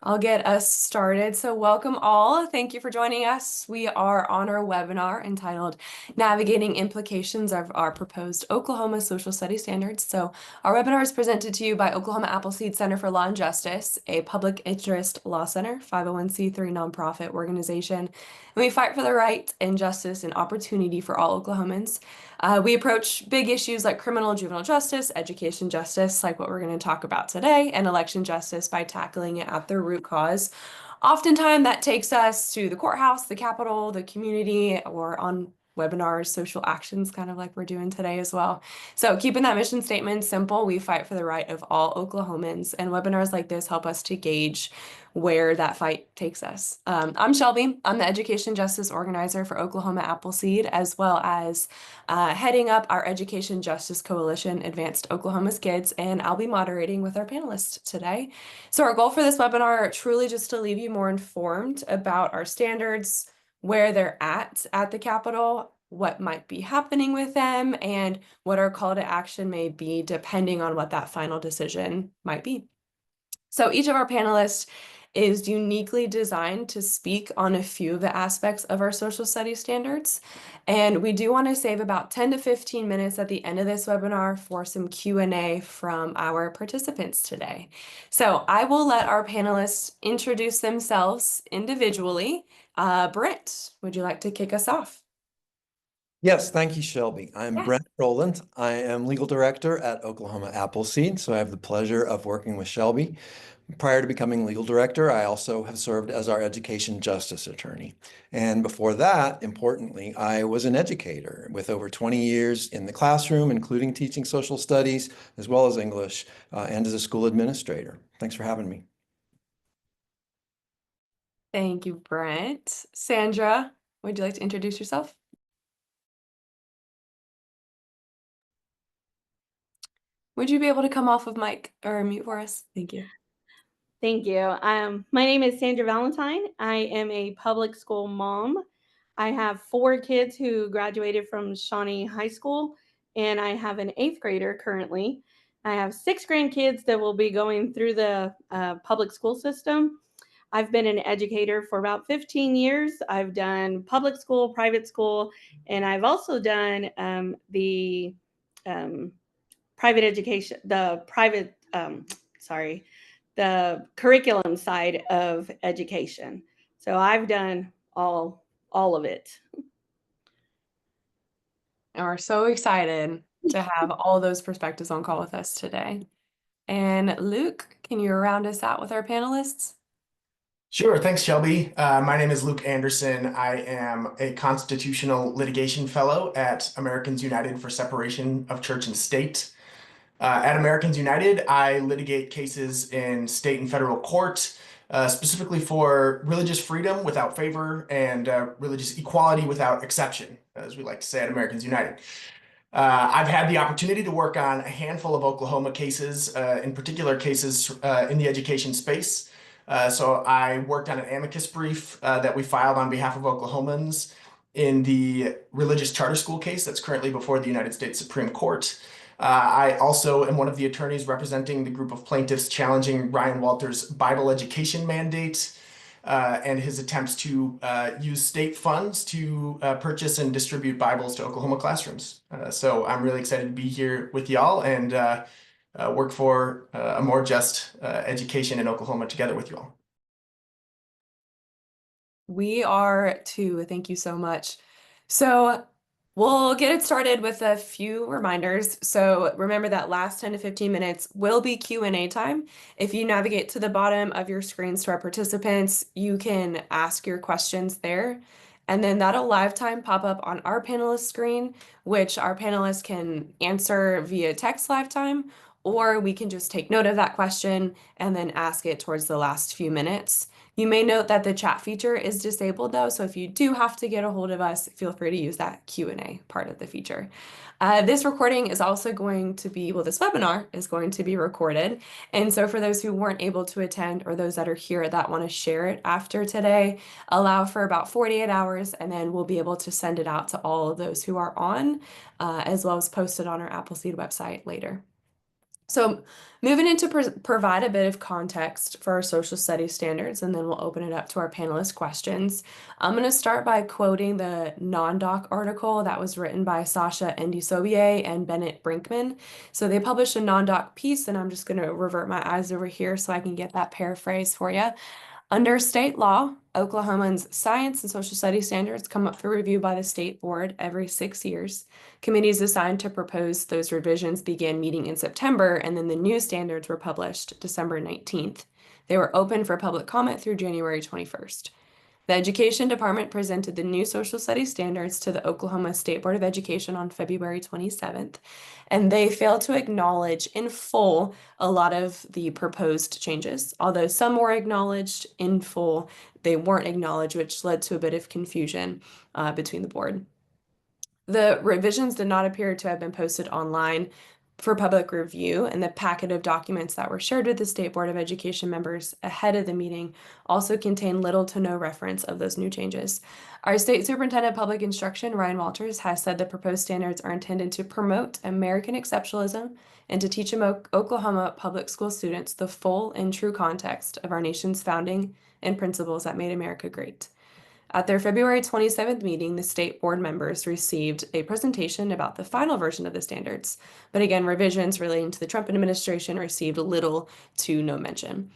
I'll get us started. So, welcome all. Thank you for joining us. We are on our webinar entitled Navigating Implications of Our Proposed Oklahoma Social Studies Standards. So, our webinar is presented to you by Oklahoma Appleseed Center for Law and Justice, a public interest law center, 501c3 nonprofit organization. And we fight for the right and justice and opportunity for all Oklahomans. We approach big issues like criminal and juvenile justice, education justice, like what we're going to talk about today, and election justice by tackling it at the root cause. Oftentimes, that takes us to the courthouse, the Capitol, the community, or on webinars, social actions, kind of like we're doing today as well. So, keeping that mission statement simple, we fight for the right of all Oklahomans, and webinars like this help us to gauge where that fight takes us. I'm Shelby. I'm the Education Justice Organizer for Oklahoma Appleseed, as well as heading up our Education Justice Coalition, Advanced Oklahoma's Kids, and I'll be moderating with our panelists today. So our goal for this webinar, truly just to leave you more informed about our standards, where they're at the Capitol, what might be happening with them, and what our call to action may be, depending on what that final decision might be. So each of our panelists is uniquely designed to speak on a few of the aspects of our social studies standards. And we do want to save about 10 to 15 minutes at the end of this webinar for some Q&A from our participants today. So I will let our panelists introduce themselves individually. Brent, would you like to kick us off? Yes, thank you, Shelby. I'm Yes. Brent Rowland. I am legal director at Oklahoma Appleseed, so I have the pleasure of working with Shelby. Prior to becoming legal director, I also have served as our education justice attorney. And before that, importantly, I was an educator with over 20 years in the classroom, including teaching social studies, as well as English, and as a school administrator. Thanks for having me. Thank you, Brent. Sandra, would you like to introduce yourself? Would you be able to come off of mic or mute for us? Thank you. Thank you. My name is Sandra Valentine. I am a public school mom. I have 4 kids who graduated from Shawnee High School, and I have an 8th grader currently. I have 6 grandkids that will be going through the public school system. I've been an educator for about 15 years. I've done public school, private school, and I've also done the private education, the curriculum side of education. So I've done all of it. And we're so excited to have all those perspectives on call with us today. And Luke, can you round us out with our panelists? Sure. Thanks, Shelby. My name is Luke Anderson. I am a constitutional litigation fellow at Americans United for Separation of Church and State. At Americans United, I litigate cases in state and federal court, specifically for religious freedom without favor and religious equality without exception, as we like to say at Americans United. I've had the opportunity to work on a handful of Oklahoma cases, in particular cases in the education space. So I worked on an amicus brief that we filed on behalf of Oklahomans in the religious charter school case that's currently before the United States Supreme Court. I also am one of the attorneys representing the group of plaintiffs challenging Ryan Walters' Bible education mandate and his attempts to use state funds to purchase and distribute Bibles to Oklahoma classrooms. So I'm really excited to be here with y'all and work for a more just education in Oklahoma together with you all. We are too. Thank you so much. So we'll get it started with a few reminders. So remember that last 10 to 15 minutes will be Q&A time. If you navigate to the bottom of your screens to our participants, you can ask your questions there. And then that'll live time pop up on our panelist screen, which our panelists can answer via text live time, or we can just take note of that question and then ask it towards the last few minutes. You may note that the chat feature is disabled though, so if you do have to get a hold of us, feel free to use that Q&A part of the feature. This recording is also going to be, well, this webinar is going to be recorded. And so for those who weren't able to attend or those that are here that want to share it after today, allow for about 48 hours and then we'll be able to send it out to all of those who are on, as well as post it on our Appleseed website later. So, moving into provide a bit of context for our social studies standards, and then we'll open it up to our panelist questions. I'm going to start by quoting the non-doc article that was written by Sasha Ndisobier and Bennett Brinkman. So they published a non-doc piece, and I'm just going to revert my eyes over here so I can get that paraphrase for you. Under state law, Oklahoma's science and social studies standards come up for review by the state board every 6 years. Committees assigned to propose those revisions began meeting in September, and then the new standards were published December 19th. They were open for public comment through January 21st. The Education Department presented the new social studies standards to the Oklahoma State Board of Education on February 27th, and they failed to acknowledge in full a lot of the proposed changes. Although some were acknowledged in full, they weren't acknowledged, which led to a bit of confusion between the board. The revisions did not appear to have been posted online for public review, and the packet of documents that were shared with the State Board of Education members ahead of the meeting also contained little to no reference of those new changes. Our State Superintendent of Public Instruction, Ryan Walters, has said the proposed standards are intended to promote American exceptionalism and to teach Oklahoma public school students the full and true context of our nation's founding and principles that made America great. At their February 27th meeting, the state board members received a presentation about the final version of the standards. But again, revisions relating to the Trump administration received little to no mention.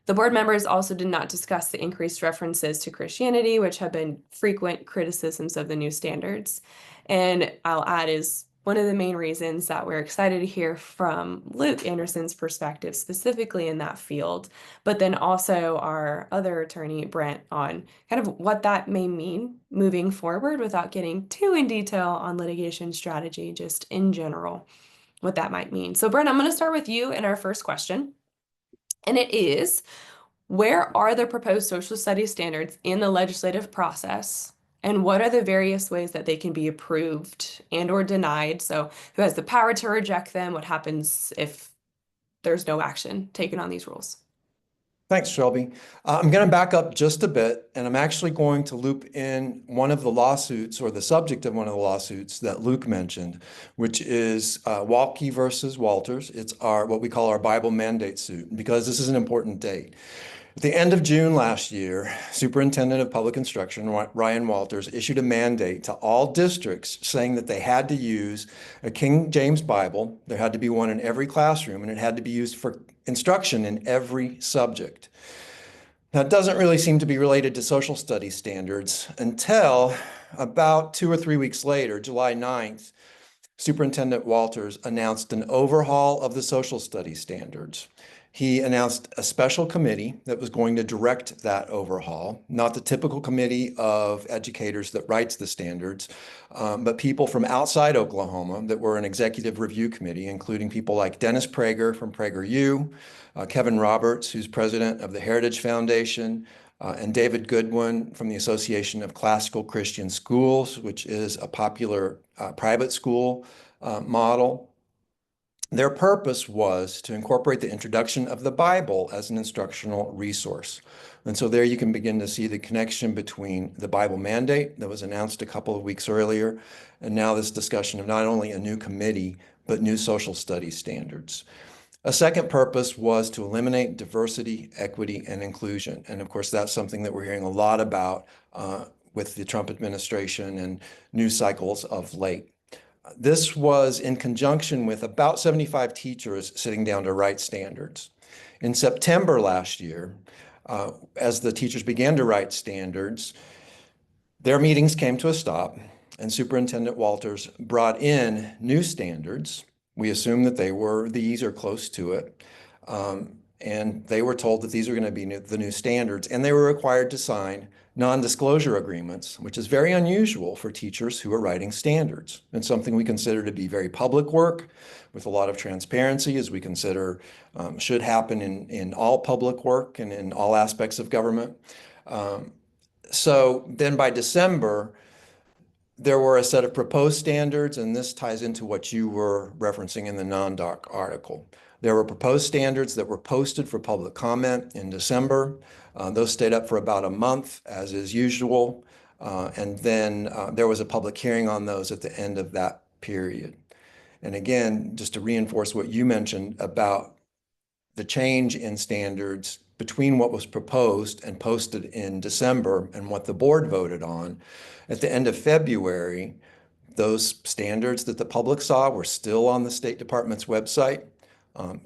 The board members also did not discuss the increased references to Christianity, which have been frequent criticisms of the new standards. And I'll add is one of the main reasons that we're excited to hear from Luke Anderson's perspective, specifically in that field, but then also our other attorney, Brent, on kind of what that may mean moving forward without getting too in detail on litigation strategy, just in general, what that might mean. So Brent, I'm going to start with you in our first question. And it is, where are the proposed social studies standards in the legislative process? And what are the various ways that they can be approved and or denied? So who has the power to reject them? What happens if there's no action taken on these rules? Thanks, Shelby. I'm going to back up just a bit, and I'm actually going to loop in one of the lawsuits, or the subject of one of the lawsuits that Luke mentioned, which is Walke versus Walters. It's what we call our Bible mandate suit, because this is an important date. At the end of June last year, Superintendent of Public Instruction, Ryan Walters, issued a mandate to all districts saying that they had to use a King James Bible. There had to be one in every classroom, and it had to be used for instruction in every subject. Now, it doesn't really seem to be related to social studies standards until about 2 or 3 weeks later, July 9th, Superintendent Walters announced an overhaul of the social studies standards. He announced a special committee that was going to direct that overhaul, not the typical committee of educators that writes the standards, but people from outside Oklahoma that were an executive review committee, including people like Dennis Prager from PragerU, Kevin Roberts, who's president of the Heritage Foundation, and David Goodwin from the Association of Classical Christian Schools, which is a popular private school model. Their purpose was to incorporate the introduction of the Bible as an instructional resource. And so there you can begin to see the connection between the Bible mandate that was announced a couple of weeks earlier, and now this discussion of not only a new committee, but new social studies standards. A second purpose was to eliminate diversity, equity, and inclusion. And of course, that's something that we're hearing a lot about with the Trump administration and news cycles of late. This was in conjunction with about 75 teachers sitting down to write standards. In September last year, as the teachers began to write standards, their meetings came to a stop, and Superintendent Walters brought in new standards. We assume that they were these or close to it. And they were told that these are going to be the new standards, and they were required to sign non-disclosure agreements, which is very unusual for teachers who are writing standards, and something we consider to be very public work with a lot of transparency, as we consider should happen in all public work and in all aspects of government. So then by December, there were a set of proposed standards, and this ties into what you were referencing in the non-doc article. There were proposed standards that were posted for public comment in December. Those stayed up for about a month, as is usual. And then there was a public hearing on those at the end of that period. And again, just to reinforce what you mentioned about the change in standards between what was proposed and posted in December and what the board voted on, at the end of February, those standards that the public saw were still on the State Department's website.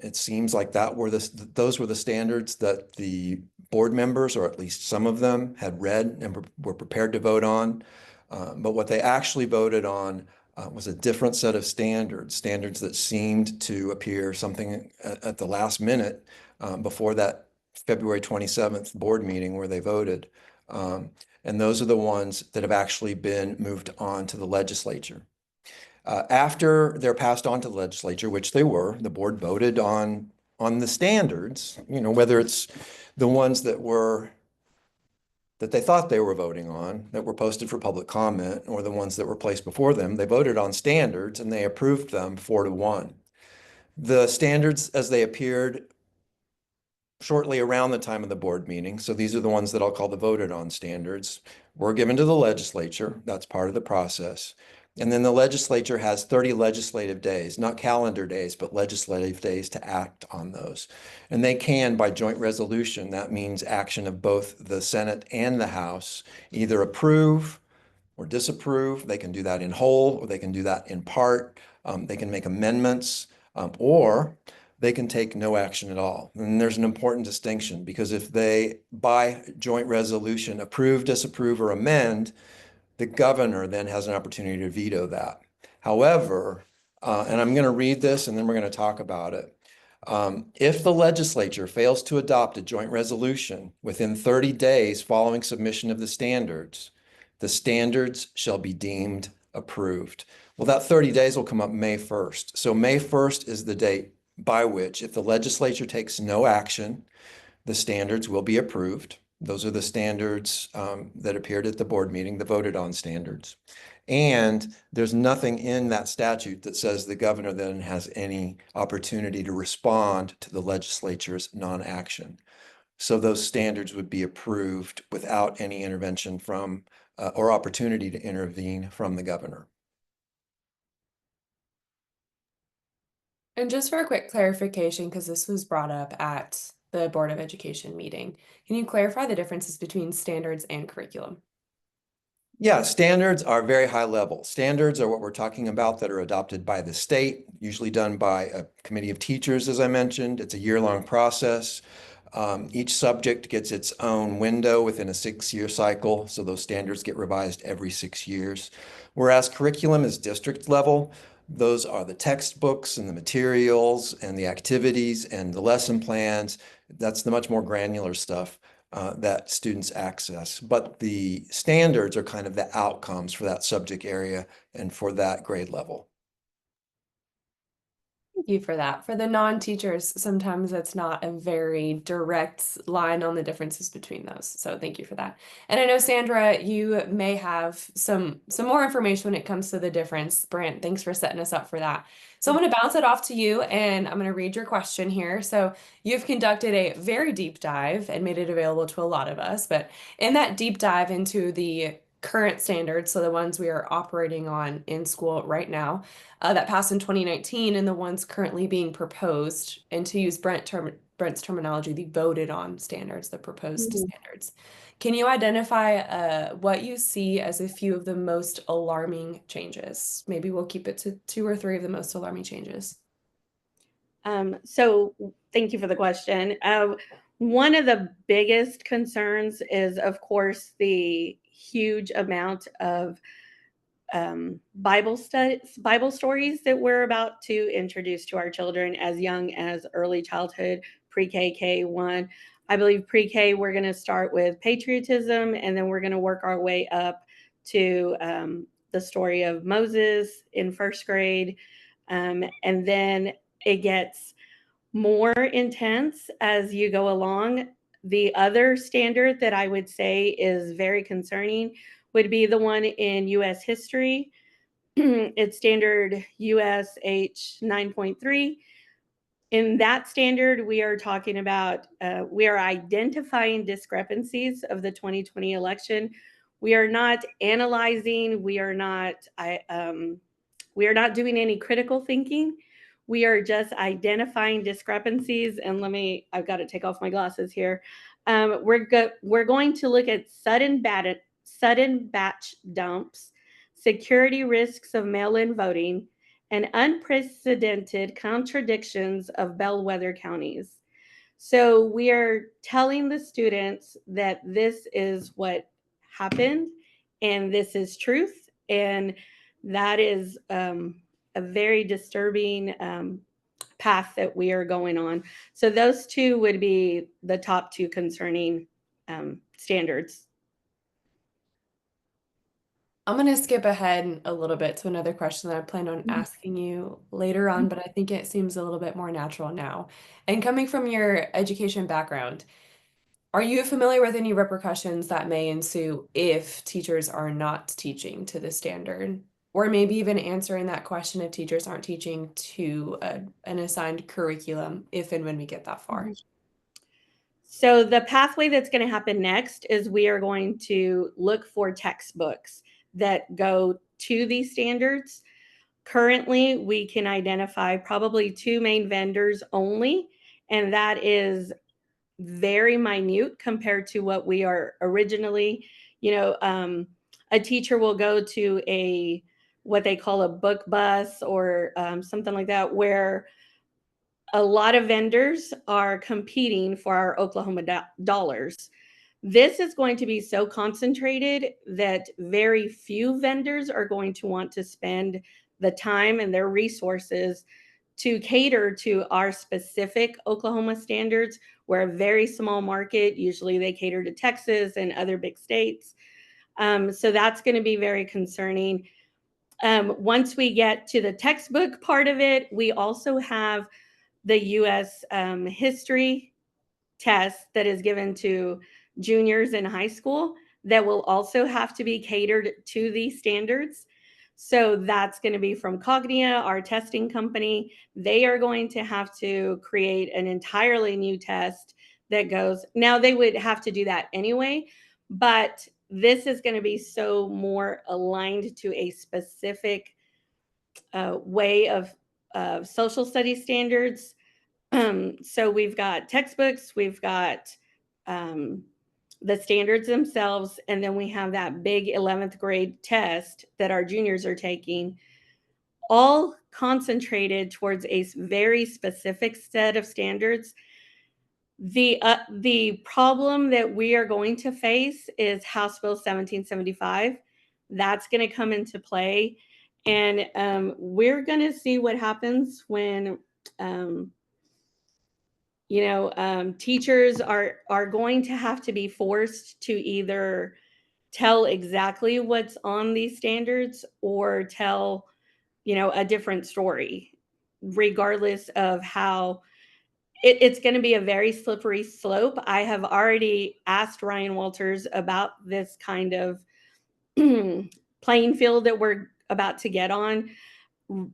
It seems like those were the standards that the board members, or at least some of them, had read and were prepared to vote on. But what they actually voted on was a different set of standards that seemed to appear something at the last minute before that February 27th board meeting where they voted. And those are the ones that have actually been moved on to the legislature. After they're passed on to the legislature, which they were, the board voted on the standards, whether it's the ones that they thought they were voting on, that were posted for public comment, or the ones that were placed before them. They voted on standards and they approved them 4-1. The standards as they appeared shortly around the time of the board meeting, so these are the ones that I'll call the voted on standards, were given to the legislature. That's part of the process. And then the legislature has 30 legislative days, not calendar days, but legislative days to act on those. And they can, by joint resolution, that means action of both the Senate and the House, either approve or disapprove. They can do that in whole, or they can do that in part. They can make amendments, or they can take no action at all. And there's an important distinction, because if they, by joint resolution, approve, disapprove, or amend, the governor then has an opportunity to veto that. However, and I'm going to read this and then we're going to talk about it. If the legislature fails to adopt a joint resolution within 30 days following submission of the standards shall be deemed approved. Well, that 30 days will come up May 1st. So May 1st is the date by which, if the legislature takes no action, the standards will be approved. Those are the standards that appeared at the board meeting, the voted on standards. And there's nothing in that statute that says the governor then has any opportunity to respond to the legislature's non-action. So those standards would be approved without any intervention from or opportunity to intervene from the governor. And just for a quick clarification, because this was brought up at the Board of Education meeting, can you clarify the differences between standards and curriculum? Yeah, standards are very high level. Standards are what we're talking about that are adopted by the state, usually done by a committee of teachers, as I mentioned. It's a year-long process. Each subject gets its own window within a 6-year cycle, so those standards get revised every 6 years. Whereas curriculum is district level. Those are the textbooks and the materials and the activities and the lesson plans. That's the much more granular stuff that students access. But the standards are kind of the outcomes for that subject area and for that grade level. Thank you for that. For the non-teachers, sometimes it's not a very direct line on the differences between those. So thank you for that. And I know, Sandra, you may have some more information when it comes to the difference. Brant, thanks for setting us up for that. So I'm going to bounce it off to you, and I'm going to read your question here. So you've conducted a very deep dive and made it available to a lot of us. But in that deep dive into the current standards, so the ones we are operating on in school right now, that passed in 2019, and the ones currently being proposed, and to use Brent's terminology, the voted on standards, the proposed standards. Can you identify what you see as a few of the most alarming changes? Maybe we'll keep it to 2 or 3 of the most alarming changes. So thank you for the question. One of the biggest concerns is, of course, the huge amount of Bible stories that we're about to introduce to our children as young as early childhood, pre-K, K1. I believe pre-K, we're going to start with patriotism, and then we're going to work our way up to the story of Moses in first grade. And then it gets more intense as you go along. The other standard that I would say is very concerning would be the one in U.S. history. It's standard US H 9.3. In that standard, we are talking about, we are identifying discrepancies of the 2020 election. We are not analyzing, we are not We are not doing any critical thinking. We are just identifying discrepancies. And I've got to take off my glasses here. We're going to look at sudden batch dumps, security risks of mail-in voting, and unprecedented contradictions of bellwether counties. So we are telling the students that this is what happened and this is truth. And that is a very disturbing path that we are going on. So those two would be the top two concerning standards. I'm going to skip ahead a little bit to another question that I planned on asking you later on, but I think it seems a little bit more natural now. And coming from your education background, are you familiar with any repercussions that may ensue if teachers are not teaching to the standard? Or maybe even answering that question if teachers aren't teaching to an assigned curriculum, if and when we get that far? So the pathway that's going to happen next is we are going to look for textbooks that go to these standards. Currently, we can identify probably two main vendors only, and that is very minute compared to what we are originally. A teacher will go to what they call a book bus or something like that, where a lot of vendors are competing for our Oklahoma dollars. This is going to be so concentrated that very few vendors are going to want to spend the time and their resources to cater to our specific Oklahoma standards. We're a very small market. Usually they cater to Texas and other big states. So that's going to be very concerning. Once we get to the textbook part of it, we also have the U.S. History test that is given to juniors in high school that will also have to be catered to these standards. So that's going to be from Cognia, our testing company. They are going to have to create an entirely new test that goes. Now, they would have to do that anyway, but this is going to be so more aligned to a specific way of social studies standards. So we've got textbooks, we've got the standards themselves, and then we have that big 11th grade test that our juniors are taking, all concentrated towards a very specific set of standards. The problem that we are going to face is House Bill 1775. That's going to come into play, and we're going to see what happens when teachers are going to have to be forced to either tell exactly what's on these standards or tell, a different story, regardless of how it's going to be a very slippery slope. I have already asked Ryan Walters about this kind of playing field that we're about to get on.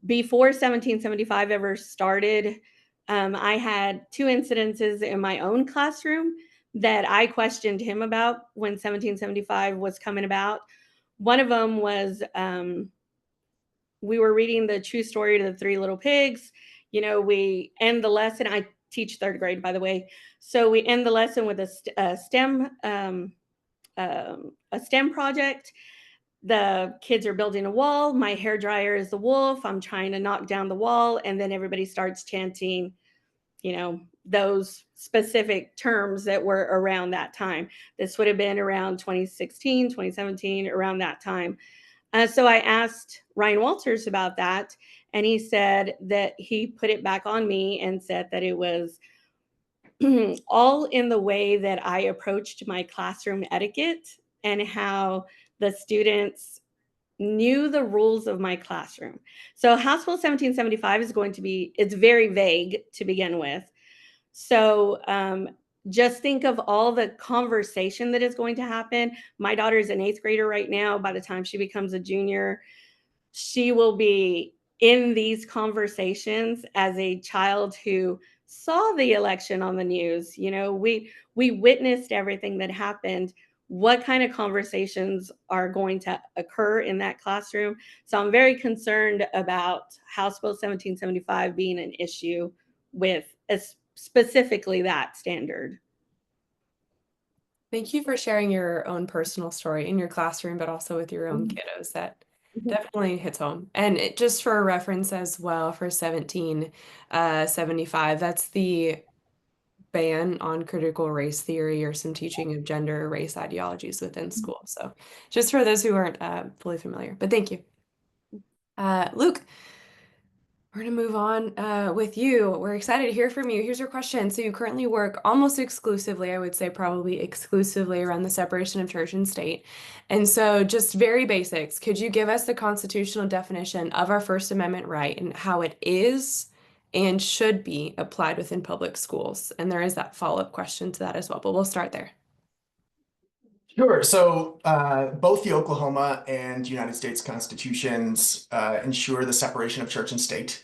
Before 1775 ever started, I had two incidences in my own classroom that I questioned him about when 1775 was coming about. One of them was we were reading the true story to the Three Little Pigs. We end the lesson. I teach third grade, by the way. So we end the lesson with a STEM project. The kids are building a wall. My hair dryer is the wolf. I'm trying to knock down the wall. And then everybody starts chanting, those specific terms that were around that time. This would have been around 2016, 2017, around that time. So I asked Ryan Walters about that. And he said that he put it back on me and said that it was all in the way that I approached my classroom etiquette and how the students knew the rules of my classroom. So House Bill 1775 is going to be, it's very vague to begin with. So just think of all the conversation that is going to happen. My daughter is an 8th grader right now. By the time she becomes a junior, she will be in these conversations as a child who saw the election on the news. We witnessed everything that happened. what kind of conversations are going to occur in that classroom. So I'm very concerned about House Bill 1775 being an issue with specifically that standard. Thank you for sharing your own personal story in your classroom, but also with your own kiddos. That definitely hits home. And just for reference as well, for 1775, that's the ban on critical race theory or some teaching of gender or race ideologies within school. So just for those who aren't fully familiar, but thank you. Luke, we're going to move on with you. We're excited to hear from you. Here's your question. So you currently work almost exclusively, I would say probably exclusively, around the separation of church and state. And so just very basics, could you give us the constitutional definition of our First Amendment right and how it is and should be applied within public schools? And there is that follow-up question to that as well, but we'll start there. Sure. So both the Oklahoma and United States constitutions ensure the separation of church and state.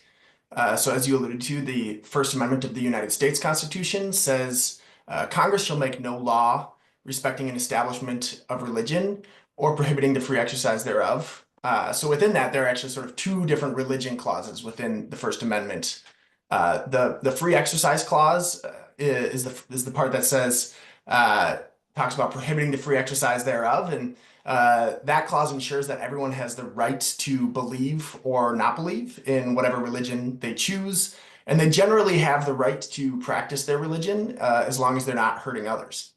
So as you alluded to, the First Amendment of the United States Constitution says Congress shall make no law respecting an establishment of religion or prohibiting the free exercise thereof. So within that, there are actually sort of two different religion clauses within the First Amendment. The free exercise clause is the part that says talks about prohibiting the free exercise thereof, and that clause ensures that everyone has the right to believe or not believe in whatever religion they choose, and they generally have the right to practice their religion as long as they're not hurting others.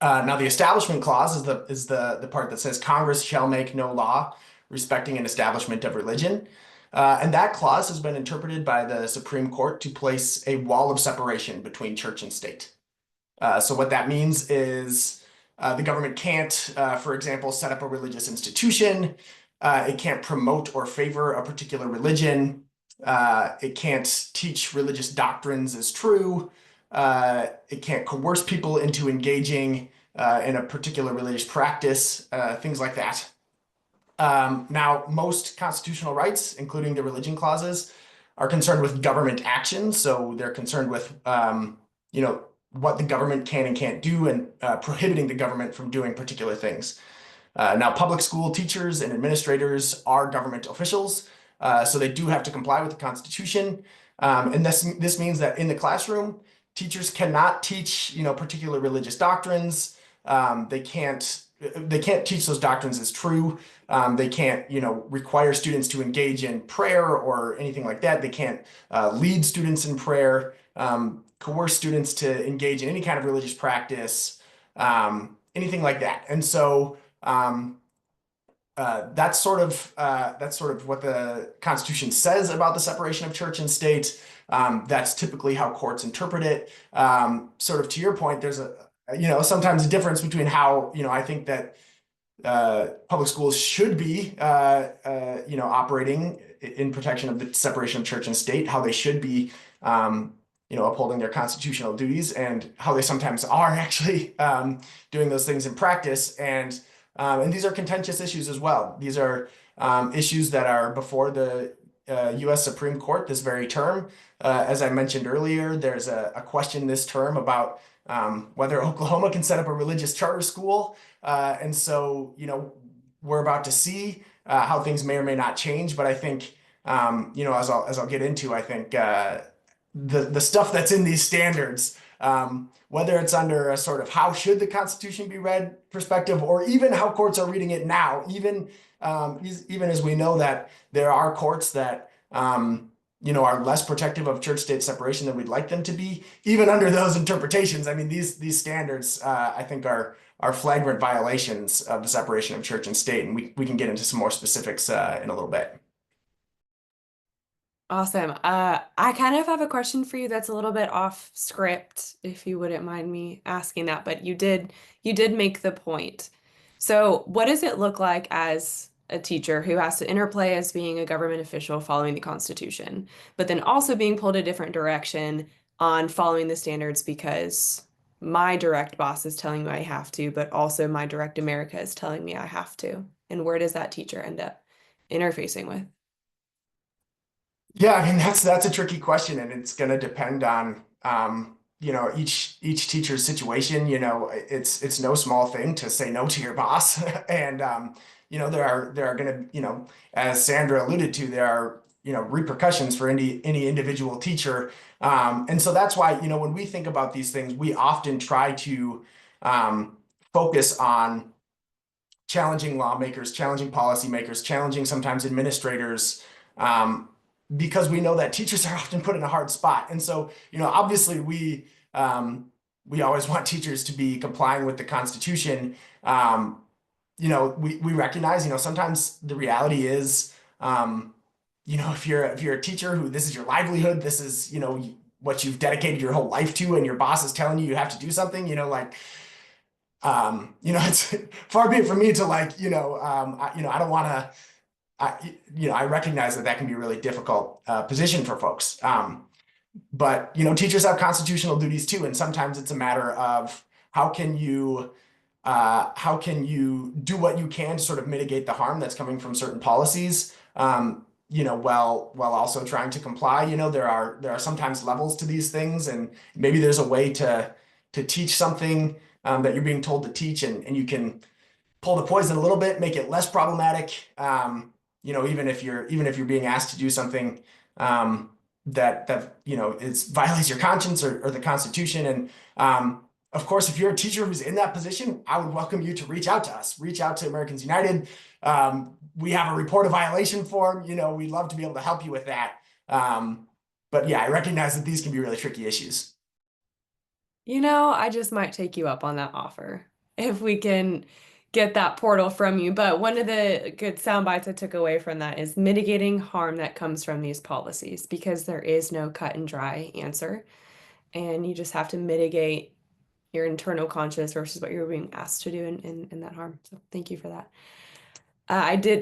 Now, the Establishment Clause is the part that says Congress shall make no law respecting an establishment of religion. And that clause has been interpreted by the Supreme Court to place a wall of separation between church and state. So what that means is the government can't, for example, set up a religious institution. It can't promote or favor a particular religion. It can't teach religious doctrines as true. It can't coerce people into engaging in a particular religious practice, things like that. Now, most constitutional rights, including the religion clauses, are concerned with government action. So they're concerned with, what the government can and can't do and prohibiting the government from doing particular things. Now, public school teachers and administrators are government officials, so they do have to comply with the Constitution. And this means that in the classroom, teachers cannot teach, particular religious doctrines. They can't teach those doctrines as true. They can't, require students to engage in prayer or anything like that. They can't lead students in prayer, coerce students to engage in any kind of religious practice, anything like that. And so that's sort of what the Constitution says about the separation of church and state. That's typically how courts interpret it. Sort of to your point, there's sometimes a difference between how, I think that public schools should be, operating in protection of the separation of church and state, how they should be, upholding their constitutional duties, and how they sometimes are actually doing those things in practice. And these are contentious issues as well. These are issues that are before the U.S. Supreme Court this very term. As I mentioned earlier, there's a question this term about whether Oklahoma can set up a religious charter school. And so, we're about to see how things may or may not change. But I think, as I'll get into, I think the stuff that's in these standards, whether it's under a sort of how should the Constitution be read perspective, or even how courts are reading it now, even as we know that there are courts that are less protective of church-state separation than we'd like them to be. Even under those interpretations, I mean, these standards, I think, are flagrant violations of the separation of church and state, and we can get into some more specifics in a little bit. Awesome. I kind of have a question for you that's a little bit off script, if you wouldn't mind me asking that, but you did make the point. So what does it look like as a teacher who has to interplay as being a government official following the Constitution, but then also being pulled a different direction on following the standards because my direct boss is telling me I have to, but also my direct America is telling me I have to? And where does that teacher end up interfacing with? Yeah, I mean, that's a tricky question, and it's going to depend on each teacher's situation. It's no small thing to say no to your boss. And there are going to, as Sandra alluded to, there are repercussions for any individual teacher. And so that's why, when we think about these things, we often try to focus on challenging lawmakers, challenging policymakers, challenging sometimes administrators, because we know that teachers are often put in a hard spot. And so, obviously we always want teachers to be complying with the Constitution. We recognize, sometimes the reality is, if you're a teacher who this is your livelihood, this is, what you've dedicated your whole life to, and your boss is telling you have to do something, it's far be it from me to I don't want to, I recognize that can be a really difficult position for folks. But teachers have constitutional duties too, and sometimes it's a matter of how can you do what you can to sort of mitigate the harm that's coming from certain policies, while also trying to comply. There are sometimes levels to these things, and maybe there's a way to teach something that you're being told to teach, and you can pull the poison a little bit, make it less problematic. Even if you're being asked to do something that violates your conscience or the Constitution. And of course, if you're a teacher who's in that position, I would welcome you to reach out to us. Reach out to Americans United. We have a report a violation form. We'd love to be able to help you with that. But yeah, I recognize that these can be really tricky issues. I just might take you up on that offer if we can get that portal from you. But one of the good sound bites I took away from that is mitigating harm that comes from these policies, because there is no cut and dry answer. And you just have to mitigate your internal conscience versus what you're being asked to do in that harm. So thank you for that.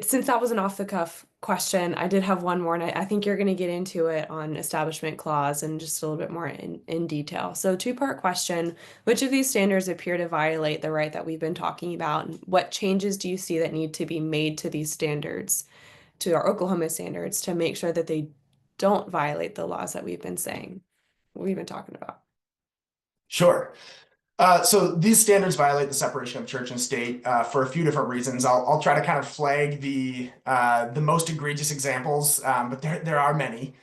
Since that was an off the cuff question, I did have one more, and I think you're going to get into it on Establishment Clause and just a little bit more in detail. So two-part question: which of these standards appear to violate the right that we've been talking about? And what changes do you see that need to be made to these standards, to our Oklahoma standards, to make sure that they don't violate the laws that we've been talking about? Sure. So these standards violate the separation of church and state for a few different reasons. I'll try to kind of flag the most egregious examples, but there are many.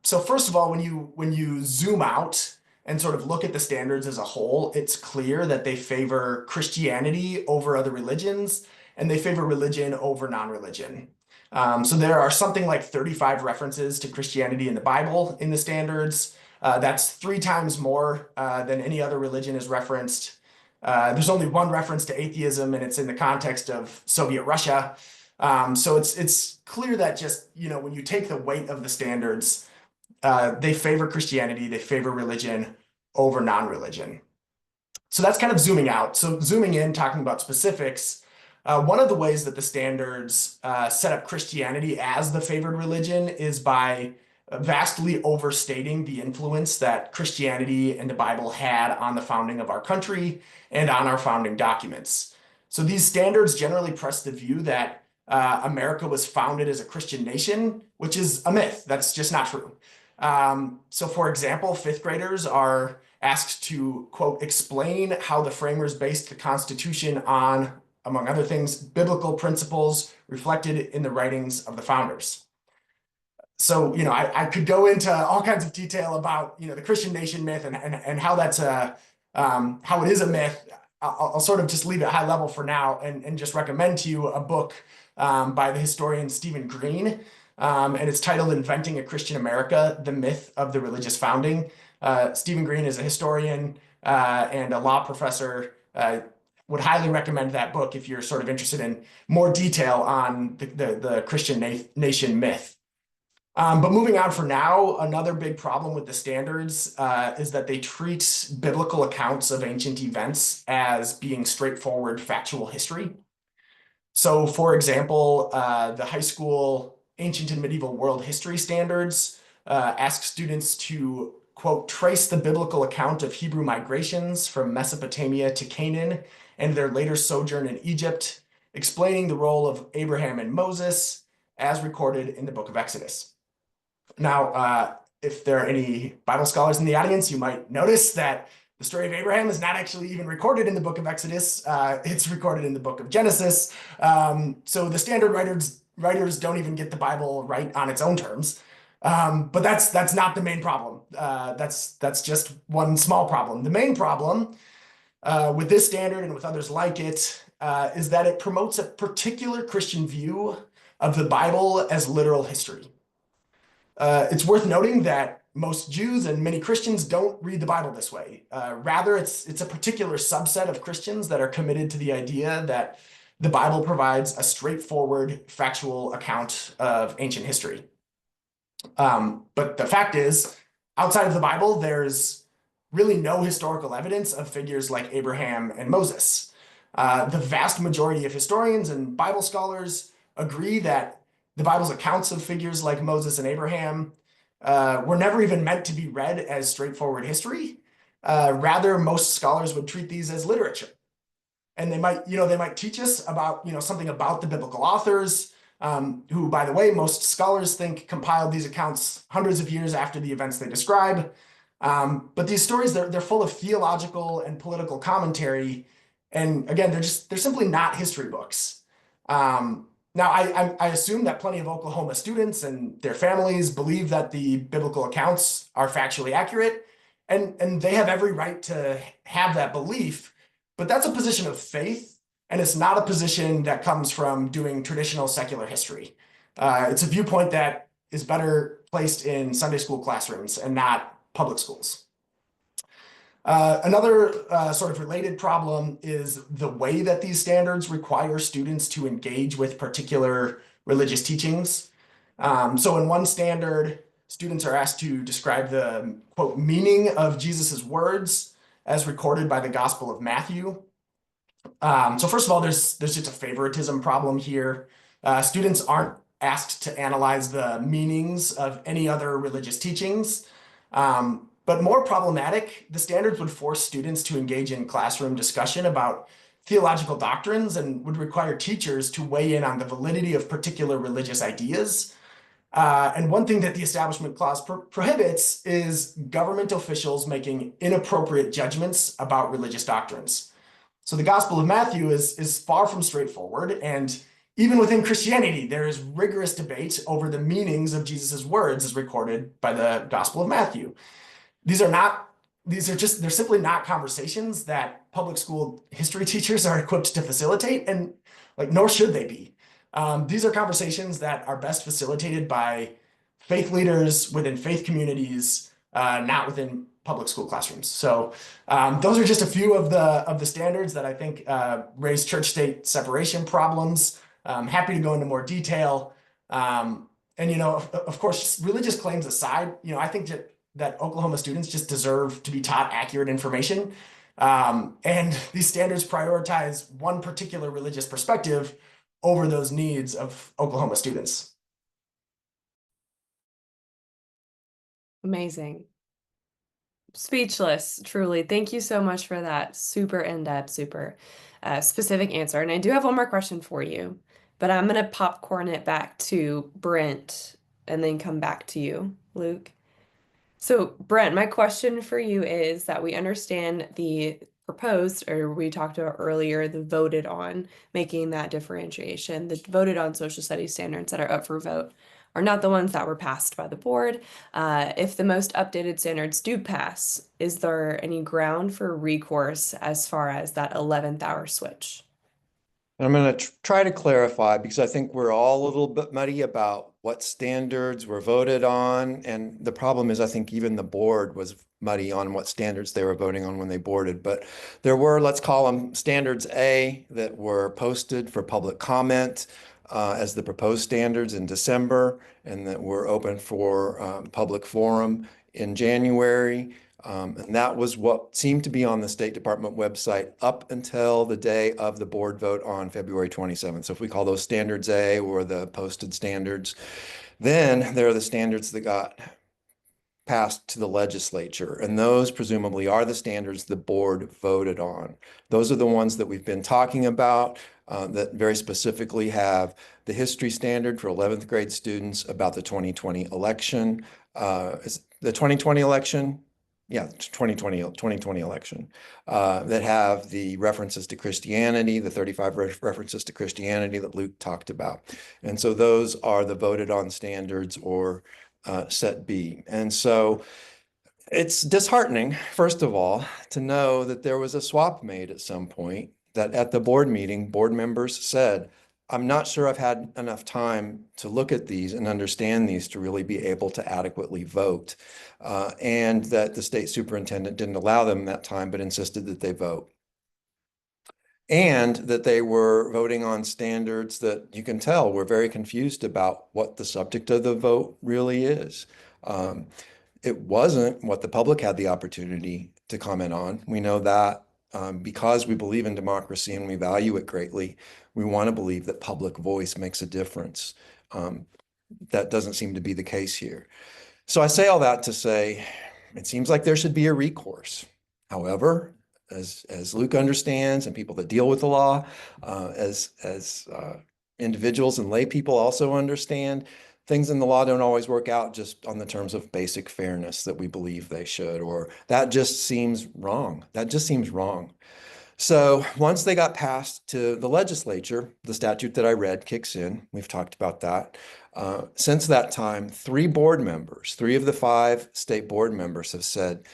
So first of all, when you zoom out and sort of look at the standards as a whole, it's clear that they favor Christianity over other religions, and they favor religion over non-religion. So there are something like 35 references to Christianity in the Bible in the standards. That's 3 times more than any other religion is referenced. There's only one reference to atheism, and it's in the context of Soviet Russia. So it's clear that just, when you take the weight of the standards, they favor Christianity, they favor religion over non-religion. So that's kind of zooming out. So zooming in, talking about specifics, one of the ways that the standards set up Christianity as the favored religion is by vastly overstating the influence that Christianity and the Bible had on the founding of our country and on our founding documents. So these standards generally press the view that America was founded as a Christian nation, which is a myth. That's just not true. So for example, 5th graders are asked to, quote, explain how the framers based the Constitution on, among other things, biblical principles reflected in the writings of the founders. So, I could go into all kinds of detail about, the Christian nation myth and how that's how it is a myth. I'll sort of just leave it high level for now and just recommend to you a book by the historian Stephen Green. And it's titled Inventing a Christian America, The Myth of the Religious Founding. Stephen Green is a historian and a law professor. Would highly recommend that book if you're sort of interested in more detail on the Christian nation myth. But moving on for now, another big problem with the standards is that they treat biblical accounts of ancient events as being straightforward factual history. So for example, the high school Ancient and Medieval World History Standards ask students to, quote, trace the biblical account of Hebrew migrations from Mesopotamia to Canaan and their later sojourn in Egypt, explaining the role of Abraham and Moses as recorded in the book of Exodus. Now, if there are any Bible scholars in the audience, you might notice that the story of Abraham is not actually even recorded in the book of Exodus. It's recorded in the book of Genesis. So the standard writers don't even get the Bible right on its own terms. But that's not the main problem. That's just one small problem. The main problem with this standard and with others like it is that it promotes a particular Christian view of the Bible as literal history. It's worth noting that most Jews and many Christians don't read the Bible this way. Rather, it's a particular subset of Christians that are committed to the idea that the Bible provides a straightforward, factual account of ancient history. But the fact is, outside of the Bible, there's really no historical evidence of figures like Abraham and Moses. The vast majority of historians and Bible scholars agree that the Bible's accounts of figures like Moses and Abraham were never even meant to be read as straightforward history. Rather, most scholars would treat these as literature. And they might teach us about, something about the biblical authors, who, by the way, most scholars think compiled these accounts hundreds of years after the events they describe. But these stories, they're full of theological and political commentary. And again, they're simply not history books. Now, I assume that plenty of Oklahoma students and their families believe that the biblical accounts are factually accurate, and they have every right to have that belief. But that's a position of faith, and it's not a position that comes from doing traditional secular history. It's a viewpoint that is better placed in Sunday school classrooms and not public schools. Another sort of related problem is the way that these standards require students to engage with particular religious teachings. So in one standard, students are asked to describe the, quote, meaning of Jesus's words as recorded by the Gospel of Matthew. So first of all, there's just a favoritism problem here. Students aren't asked to analyze the meanings of any other religious teachings. But more problematic, the standards would force students to engage in classroom discussion about theological doctrines and would require teachers to weigh in on the validity of particular religious ideas. And one thing that the Establishment Clause prohibits is government officials making inappropriate judgments about religious doctrines. So the Gospel of Matthew is far from straightforward, and even within Christianity, there is rigorous debate over the meanings of Jesus's words as recorded by the Gospel of Matthew. They're simply not conversations that public school history teachers are equipped to facilitate, and nor should they be. These are conversations that are best facilitated by faith leaders within faith communities, not within public school classrooms. So those are just a few of the standards that I think raise church-state separation problems. I'm happy to go into more detail. And of course, religious claims aside, I think that Oklahoma students just deserve to be taught accurate information. And these standards prioritize one particular religious perspective over those needs of Oklahoma students. Amazing. Speechless, truly. Thank you so much for that super in-depth, super specific answer. And I do have one more question for you, but I'm going to popcorn it back to Brent and then come back to you, Luke. So, Brent, my question for you is that we understand the proposed, or we talked about earlier, the voted on, making that differentiation, the voted on social studies standards that are up for vote are not the ones that were passed by the board. If the most updated standards do pass, is there any ground for recourse as far as that 11th hour switch? I'm going to try to clarify because I think we're all a little bit muddy about what standards were voted on. And the problem is I think even the board was muddy on what standards they were voting on when they boarded. But there were, let's call them standards A, that were posted for public comment as the proposed standards in December, and that were open for public forum in January. And that was what seemed to be on the State Department website up until the day of the board vote on February 27th. So if we call those standards A or the posted standards, then there are the standards that got passed to the legislature. And those presumably are the standards the board voted on. Those are the ones that we've been talking about that very specifically have the history standard for 11th grade students about the 2020 election, the 2020 election, yeah, 2020 election, that have the references to Christianity, the 35 references to Christianity that Luke talked about. And so those are the voted on standards, or set B. And so it's disheartening, first of all, to know that there was a swap made at some point, that at the board meeting, board members said, I'm not sure I've had enough time to look at these and understand these to really be able to adequately vote. And that the state superintendent didn't allow them that time, but insisted that they vote. And that they were voting on standards that you can tell were very confused about what the subject of the vote really is. It wasn't what the public had the opportunity to comment on. We know that because we believe in democracy and we value it greatly, we want to believe that public voice makes a difference. That doesn't seem to be the case here. So I say all that to say, it seems like there should be a recourse. However, as Luke understands, and people that deal with the law, as individuals and lay people also understand, things in the law don't always work out just on the terms of basic fairness that we believe they should, or that just seems wrong. That just seems wrong. So once they got passed to the legislature, the statute that I read kicks in. We've talked about that. Since that time, 3 board members, 3 of the 5 state board members have said,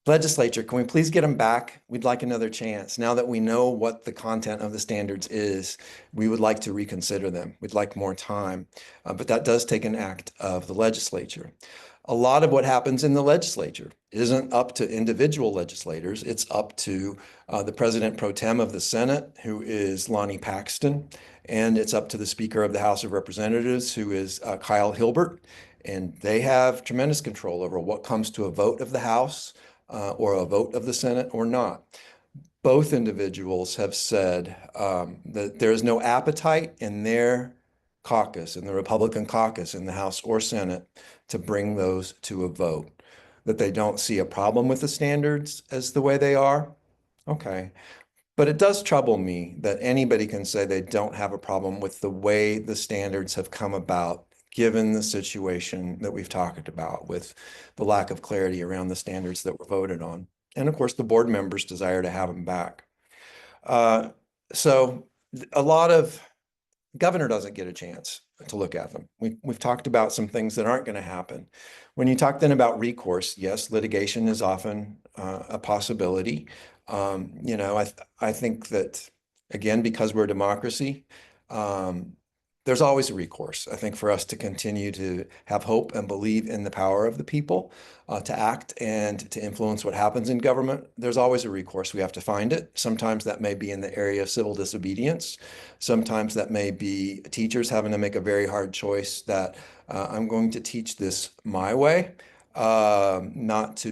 legislature, can we please get them back? We'd like another chance. Now that we know what the content of the standards is, we would like to reconsider them. We'd like more time. But that does take an act of the legislature. A lot of what happens in the legislature isn't up to individual legislators. It's up to the president pro tem of the Senate, who is Lonnie Paxton, and it's up to the Speaker of the House of Representatives, who is Kyle Hilbert. And they have tremendous control over what comes to a vote of the House or a vote of the Senate or not. Both individuals have said that there is no appetite in their caucus, in the Republican caucus in the House or Senate, to bring those to a vote, that they don't see a problem with the standards as the way they are. Okay. But it does trouble me that anybody can say they don't have a problem with the way the standards have come about, given the situation that we've talked about with the lack of clarity around the standards that were voted on. And of course, the board members' desire to have them back. So a lot of governor doesn't get a chance to look at them. We've talked about some things that aren't going to happen. When you talk then about recourse, yes, litigation is often a possibility. I think that, again, because we're a democracy, there's always a recourse. I think for us to continue to have hope and believe in the power of the people to act and to influence what happens in government, there's always a recourse. We have to find it. Sometimes that may be in the area of civil disobedience. Sometimes that may be teachers having to make a very hard choice that I'm going to teach this my way, not to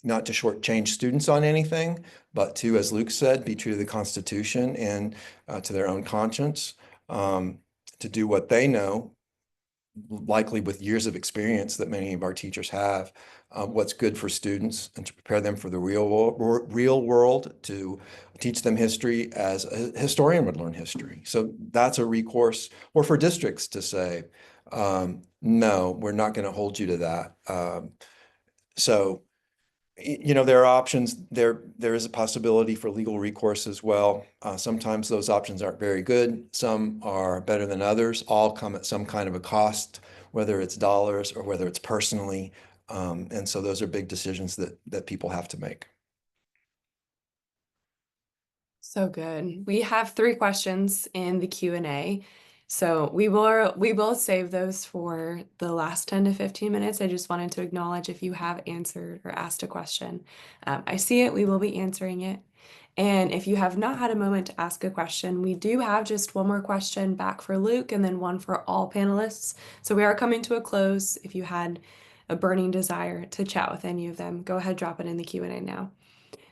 shortchange students on anything, but to, as Luke said, be true to the Constitution and to their own conscience. To do what they know, likely with years of experience that many of our teachers have, what's good for students, and to prepare them for the real world, to teach them history as a historian would learn history. So that's a recourse. Or for districts to say, no, we're not going to hold you to that. So there are options. There is a possibility for legal recourse as well. Sometimes those options aren't very good. Some are better than others. All come at some kind of a cost, whether it's dollars or whether it's personally. And so those are big decisions that people have to make. So good. We have 3 questions in the Q&A. So we will save those for the last 10 to 15 minutes. I just wanted to acknowledge if you have answered or asked a question. I see it, we will be answering it. And if you have not had a moment to ask a question, we do have just one more question back for Luke and then one for all panelists. So we are coming to a close. If you had a burning desire to chat with any of them, go ahead, drop it in the Q&A now.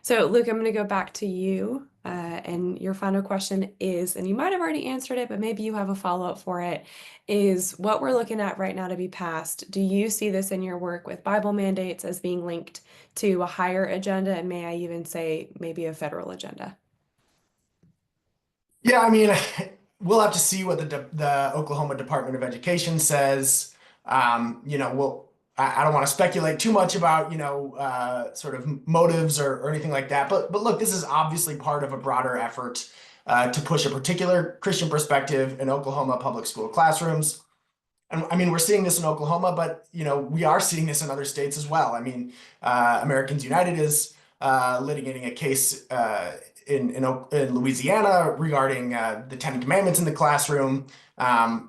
So Luke, I'm going to go back to you. And your final question is, and you might have already answered it, but maybe you have a follow-up for it, is what we're looking at right now to be passed. Do you see this in your work with Bible mandates as being linked to a higher agenda? And may I even say maybe a federal agenda? Yeah, I mean, we'll have to see what the Oklahoma Department of Education says. I don't want to speculate too much about, sort of motives or anything like that. But look, this is obviously part of a broader effort to push a particular Christian perspective in Oklahoma public school classrooms. And I mean, we're seeing this in Oklahoma, but we are seeing this in other states as well. I mean, Americans United is litigating a case in Louisiana regarding the Ten Commandments in the classroom. Uh,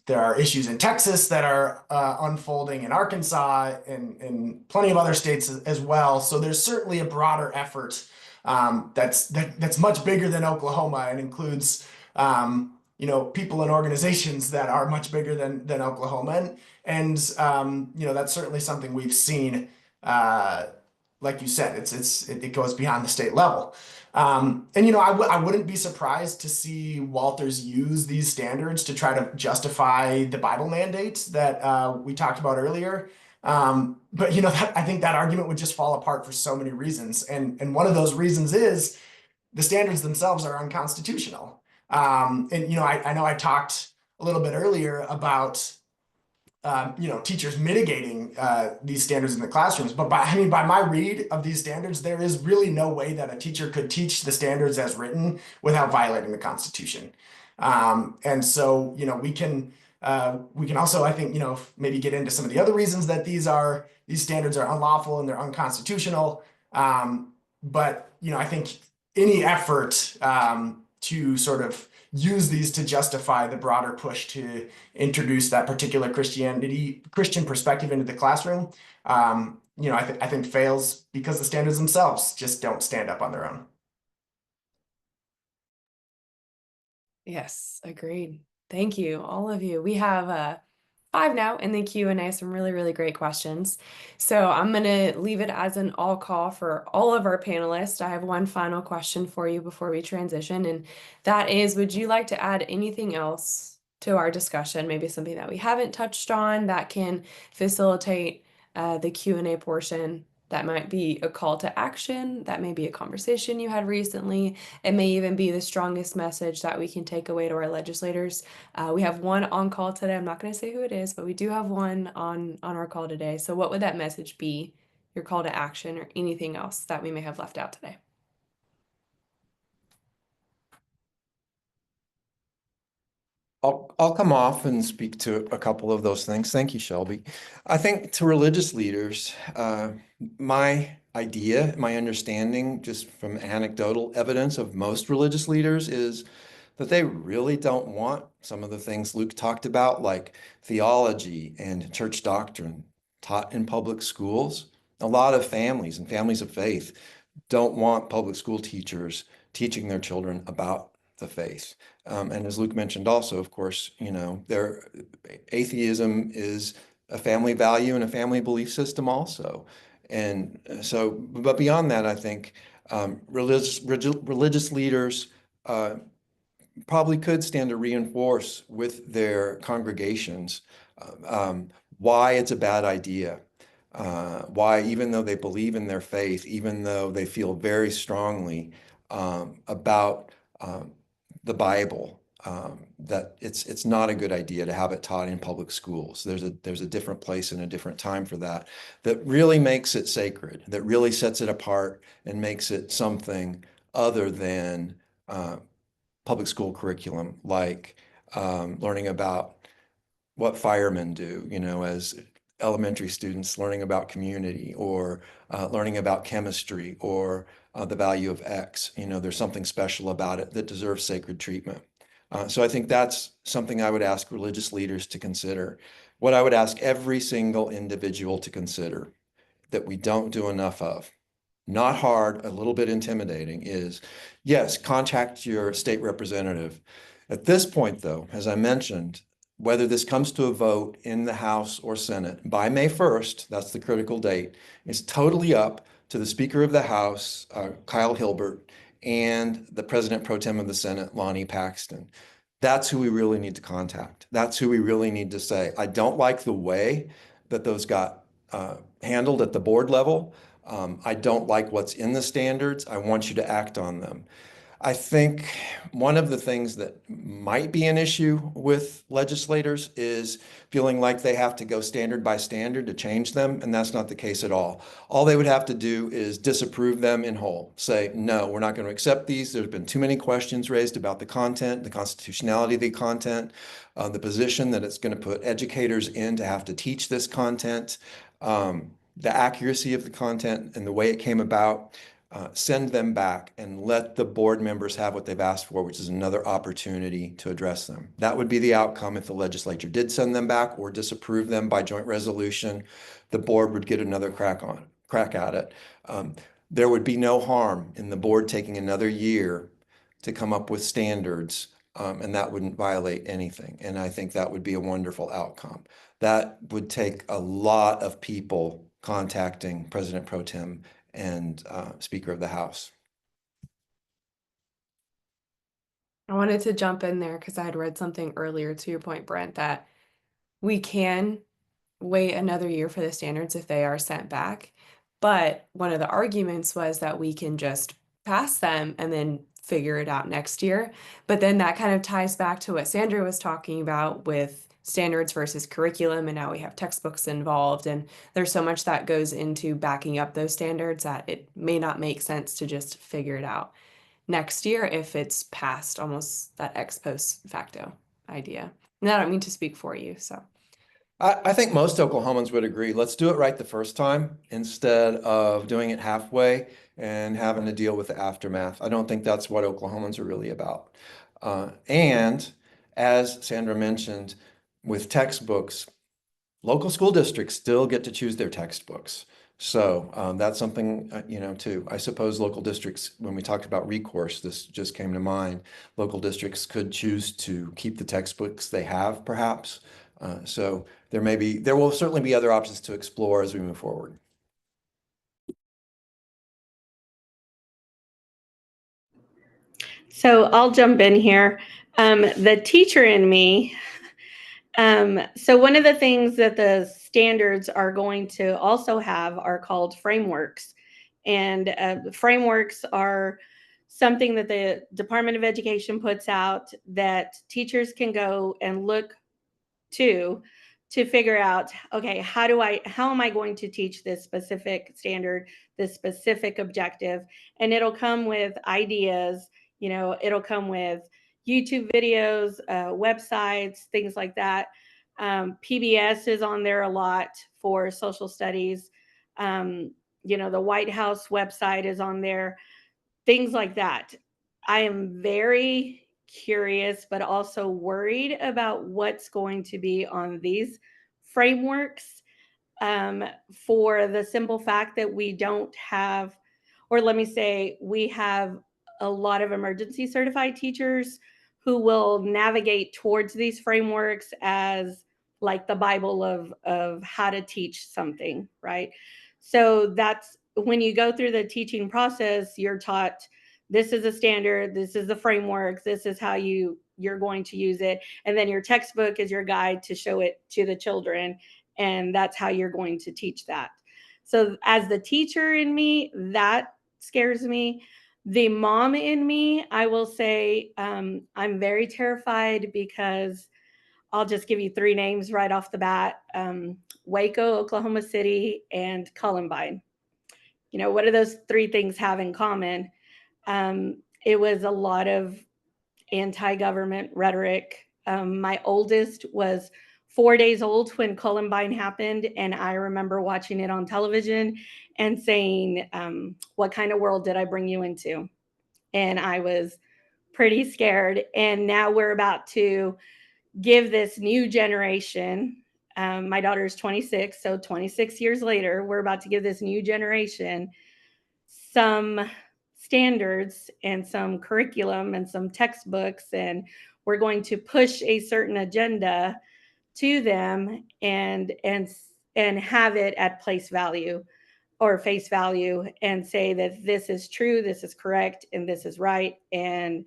there are issues in Texas that are unfolding in Arkansas and plenty of other states as well. So there's certainly a broader effort that's much bigger than Oklahoma and includes people and organizations that are much bigger than Oklahoma. And that's certainly something we've seen. Like you said, it goes beyond the state level. I wouldn't be surprised to see Walters use these standards to try to justify the Bible mandate that we talked about earlier. But I think that argument would just fall apart for so many reasons. And one of those reasons is the standards themselves are unconstitutional. I know I talked a little bit earlier about teachers mitigating these standards in the classrooms. But by my read of these standards, there is really no way that a teacher could teach the standards as written without violating the Constitution. And so, we can also, I think, maybe get into some of the other reasons that these standards are unlawful and they're unconstitutional. But I think any effort to sort of use these to justify the broader push to introduce that particular Christian perspective into the classroom, I think fails because the standards themselves just don't stand up on their own. Yes, agreed. Thank you, all of you. We have 5 now in the Q&A, some really, really great questions. So I'm going to leave it as an all call for all of our panelists. I have one final question for you before we transition, and that is, would you like to add anything else to our discussion? Maybe something that we haven't touched on that can facilitate the Q&A portion. That might be a call to action. That may be a conversation you had recently. It may even be the strongest message that we can take away to our legislators. We have one on call today. I'm not going to say who it is, but we do have one on our call today. So what would that message be? Your call to action or anything else that we may have left out today? I'll come off and speak to a couple of those things. Thank you, Shelby. I think to religious leaders, my idea, my understanding, just from anecdotal evidence of most religious leaders, is that they really don't want some of the things Luke talked about, like theology and church doctrine taught in public schools. A lot of families and families of faith don't want public school teachers teaching their children about the faith. And as Luke mentioned also, of course, atheism is a family value and a family belief system also. And so, but beyond that, I think religious leaders probably could stand to reinforce with their congregations why it's a bad idea. Why, even though they believe in their faith, even though they feel very strongly about the Bible, that it's not a good idea to have it taught in public schools. There's a different place and a different time for that really makes it sacred, that really sets it apart and makes it something other than public school curriculum, like learning about what firemen do, as elementary students, learning about community, or learning about chemistry, or the value of X. There's something special about it that deserves sacred treatment. So I think that's something I would ask religious leaders to consider. What I would ask every single individual to consider that we don't do enough of, not hard, a little bit intimidating, is yes, contact your state representative. At this point, though, as I mentioned, whether this comes to a vote in the House or Senate by May 1st, that's the critical date, is totally up to the Speaker of the House, Kyle Hilbert, and the President Pro Tem of the Senate, Lonnie Paxton. That's who we really need to contact. That's who we really need to say, I don't like the way that those got handled at the board level. I don't like what's in the standards. I want you to act on them. I think one of the things that might be an issue with legislators is feeling like they have to go standard by standard to change them, and that's not the case at all. All they would have to do is disapprove them in whole. Say, no, we're not going to accept these. There's been too many questions raised about the content, the constitutionality of the content, the position that it's going to put educators in to have to teach this content, the accuracy of the content and the way it came about. Send them back and let the board members have what they've asked for, which is another opportunity to address them. That would be the outcome if the legislature did send them back or disapprove them by joint resolution. The board would get another crack at it. There would be no harm in the board taking another year to come up with standards, and that wouldn't violate anything. And I think that would be a wonderful outcome. That would take a lot of people contacting President Pro Tem and Speaker of the House. I wanted to jump in there because I had read something earlier to your point, Brent, that we can wait another year for the standards if they are sent back. But one of the arguments was that we can just pass them and then figure it out next year. But then that kind of ties back to what Sandra was talking about with standards versus curriculum. And now we have textbooks involved. And there's so much that goes into backing up those standards that it may not make sense to just figure it out next year if it's past almost that ex post facto idea. And I don't mean to speak for you, so. I think most Oklahomans would agree. Let's do it right the first time instead of doing it halfway and having to deal with the aftermath. I don't think that's what Oklahomans are really about. And as Sandra mentioned, with textbooks, local school districts still get to choose their textbooks. So that's something, too. I suppose local districts, when we talked about recourse, this just came to mind. Local districts could choose to keep the textbooks they have, perhaps. So there will certainly be other options to explore as we move forward. So I'll jump in here. The teacher in me. So one of the things that the standards are going to also have are called frameworks. And frameworks are something that the Department of Education puts out that teachers can go and look to figure out, okay, how am I going to teach this specific standard, this specific objective? And it'll come with ideas, it'll come with YouTube videos, websites, things like that. PBS is on there a lot for social studies. The White House website is on there, things like that. I am very curious, but also worried about what's going to be on these frameworks, for the simple fact that we don't have, or let me say, we have a lot of emergency certified teachers who will navigate towards these frameworks as like the Bible of how to teach something, right? So that's when you go through the teaching process, you're taught this is a standard, this is the framework, this is how you're going to use it, and then your textbook is your guide to show it to the children, and that's how you're going to teach that. So as the teacher in me, that scares me. The mom in me, I will say, I'm very terrified because I'll just give you three names right off the bat: Waco, Oklahoma City, and Columbine. What do those three things have in common? It was a lot of anti-government rhetoric. My oldest was 4 days old when Columbine happened, and I remember watching it on television and saying, what kind of world did I bring you into? And I was pretty scared. And now we're about to give this new generation, my daughter is 26, so 26 years later, we're about to give this new generation some standards and some curriculum and some textbooks, and we're going to push a certain agenda to them and have it at face value and say that this is true, this is correct, and this is right. And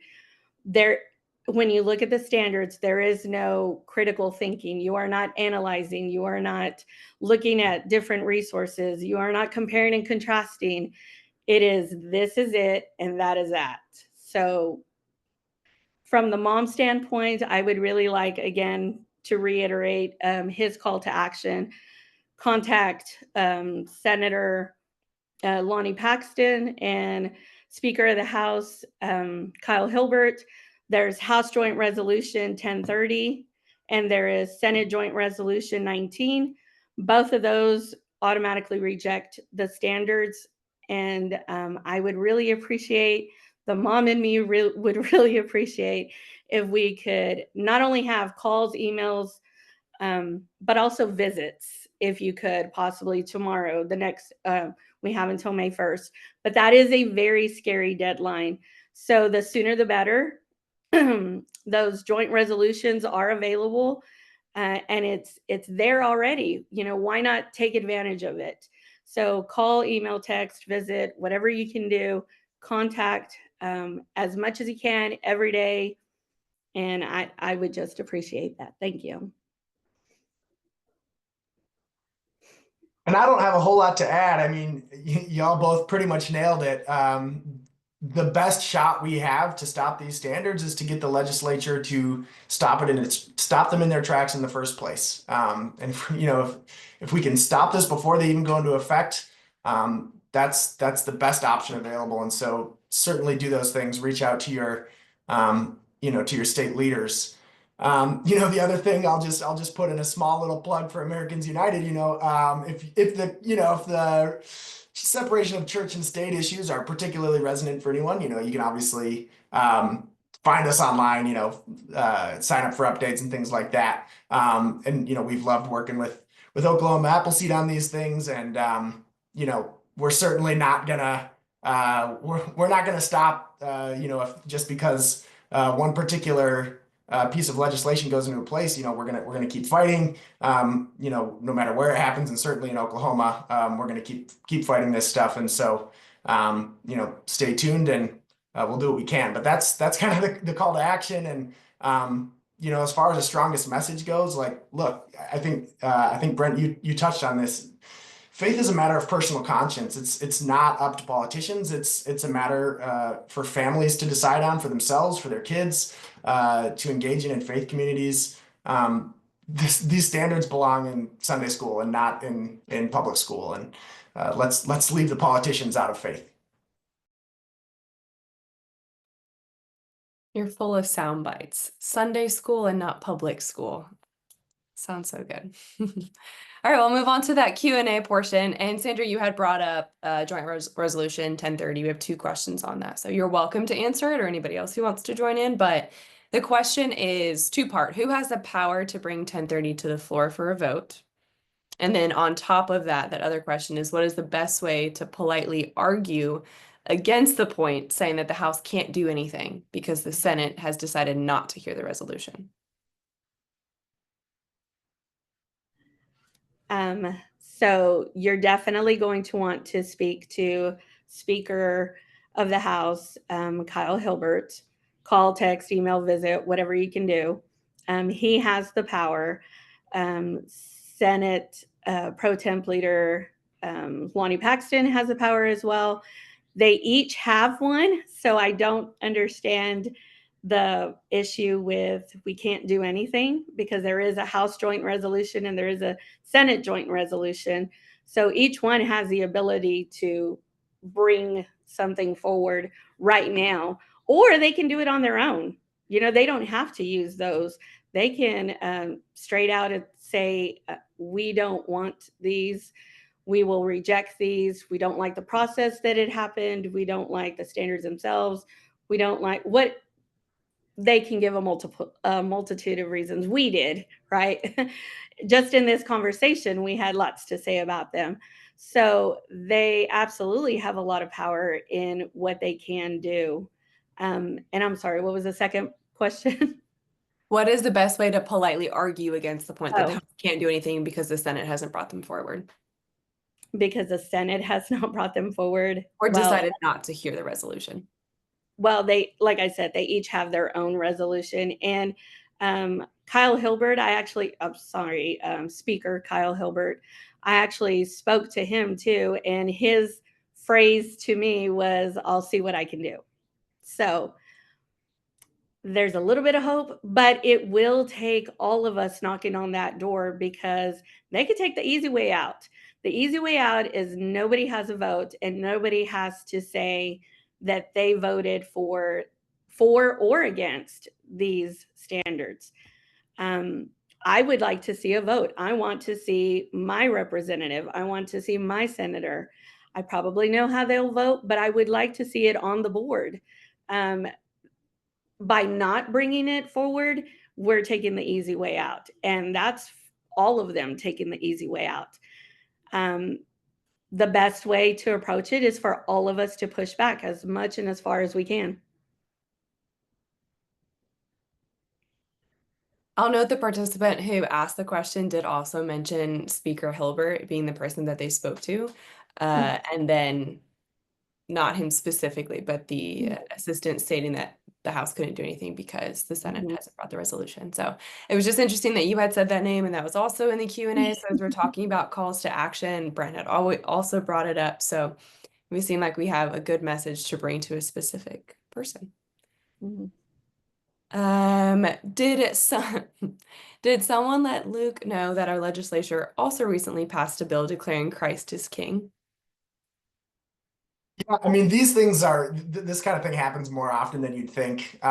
when you look at the standards, there is no critical thinking. You are not analyzing, you are not looking at different resources, you are not comparing and contrasting. It is, this is it, and that is that. So from the mom standpoint, I would really like, again, to reiterate his call to action. Contact Senator Lonnie Paxton and Speaker of the House Kyle Hilbert. There's House Joint Resolution 1030 and there is Senate Joint Resolution 19. Both of those automatically reject the standards, and I would really appreciate, the mom in me would really appreciate if we could not only have calls, emails, but also visits, if you could possibly tomorrow, the next, we have until May 1st, but that is a very scary deadline. So the sooner the better. Those joint resolutions are available, and it's there already. Why not take advantage of it? So call, email, text, visit, whatever you can do, contact as much as you can every day. And I would just appreciate that. Thank you. And I don't have a whole lot to add. I mean, y'all both pretty much nailed it. The best shot we have to stop these standards is to get the legislature to stop them in their tracks in the first place. And if we can stop this before they even go into effect, that's the best option available. And so certainly do those things. Reach out to your to your state leaders. The other thing I'll just put in a small little plug for Americans United. If the separation of church and state issues are particularly resonant for anyone, you can obviously find us online. Sign up for updates and things like that. And we've loved working with Oklahoma Appleseed on these things, and we're certainly not gonna we're not gonna stop. If just because one particular piece of legislation goes into place, we're gonna keep fighting, no matter where it happens, and certainly in Oklahoma, we're gonna keep fighting this stuff. And so, stay tuned, and we'll do what we can. But that's kind of the call to action. And as far as the strongest message goes, look, I think Brent, you touched on this. Faith is a matter of personal conscience. It's not up to politicians. It's a matter for families to decide on for themselves, for their kids, to engage in faith communities. These standards belong in Sunday school and not in public school. And let's leave the politicians out of faith. You're full of sound bites. Sunday school and not public school. Sounds so good. All right, we'll move on to that Q&A portion. And Sandra, you had brought up Joint Resolution 1030. We have 2 questions on that. So you're welcome to answer it, or anybody else who wants to join in. But the question is 2-part. Who has the power to bring 1030 to the floor for a vote? And then on top of that other question is, what is the best way to politely argue against the point, saying that the House can't do anything because the Senate has decided not to hear the resolution? So you're definitely going to want to speak to Speaker of the House, Kyle Hilbert. Call, text, email, visit, whatever you can do. He has the power. Senate Pro Temp Leader Lonnie Paxton has the power as well. They each have one, so I don't understand the issue with we can't do anything, because there is a House joint resolution and there is a Senate joint resolution. So each one has the ability to bring something forward right now, or they can do it on their own. They don't have to use those. They can straight out say, we don't want these. We will reject these. We don't like the process that it happened. We don't like the standards themselves. We don't like what. They can give a multitude of reasons. We did, right? Just in this conversation, we had lots to say about them. So they absolutely have a lot of power in what they can do. And I'm sorry, what was the second question? What is the best way to politely argue against the point that the Oh. House can't do anything because the Senate hasn't brought them forward? Because the Senate has not brought them forward. Or decided not to hear the resolution. Well, like I said, they each have their own resolution. And Kyle Hilbert, Speaker Kyle Hilbert, I actually spoke to him too. And his phrase to me was, I'll see what I can do. So there's a little bit of hope, but it will take all of us knocking on that door, because they could take the easy way out. The easy way out is nobody has a vote, and nobody has to say that they voted for or against these standards. I would like to see a vote. I want to see my representative. I want to see my senator. I probably know how they'll vote, but I would like to see it on the board. By not bringing it forward, we're taking the easy way out. And that's all of them taking the easy way out. The best way to approach it is for all of us to push back as much and as far as we can. I'll note the participant who asked the question did also mention Speaker Hilbert being the person that they spoke to, and then not him specifically, but the assistant stating that the House couldn't do anything because the Senate hasn't brought the resolution. So it was just interesting that you had said that name, and that was also in the Q&A. So as we're talking about calls to action, Brent had also brought it up. So we seem like we have a good message to bring to a specific person. Did someone let Luke know that our legislature also recently passed a bill declaring Christ is King? Yeah, I mean, these things are, this kind of thing happens more often than you'd think.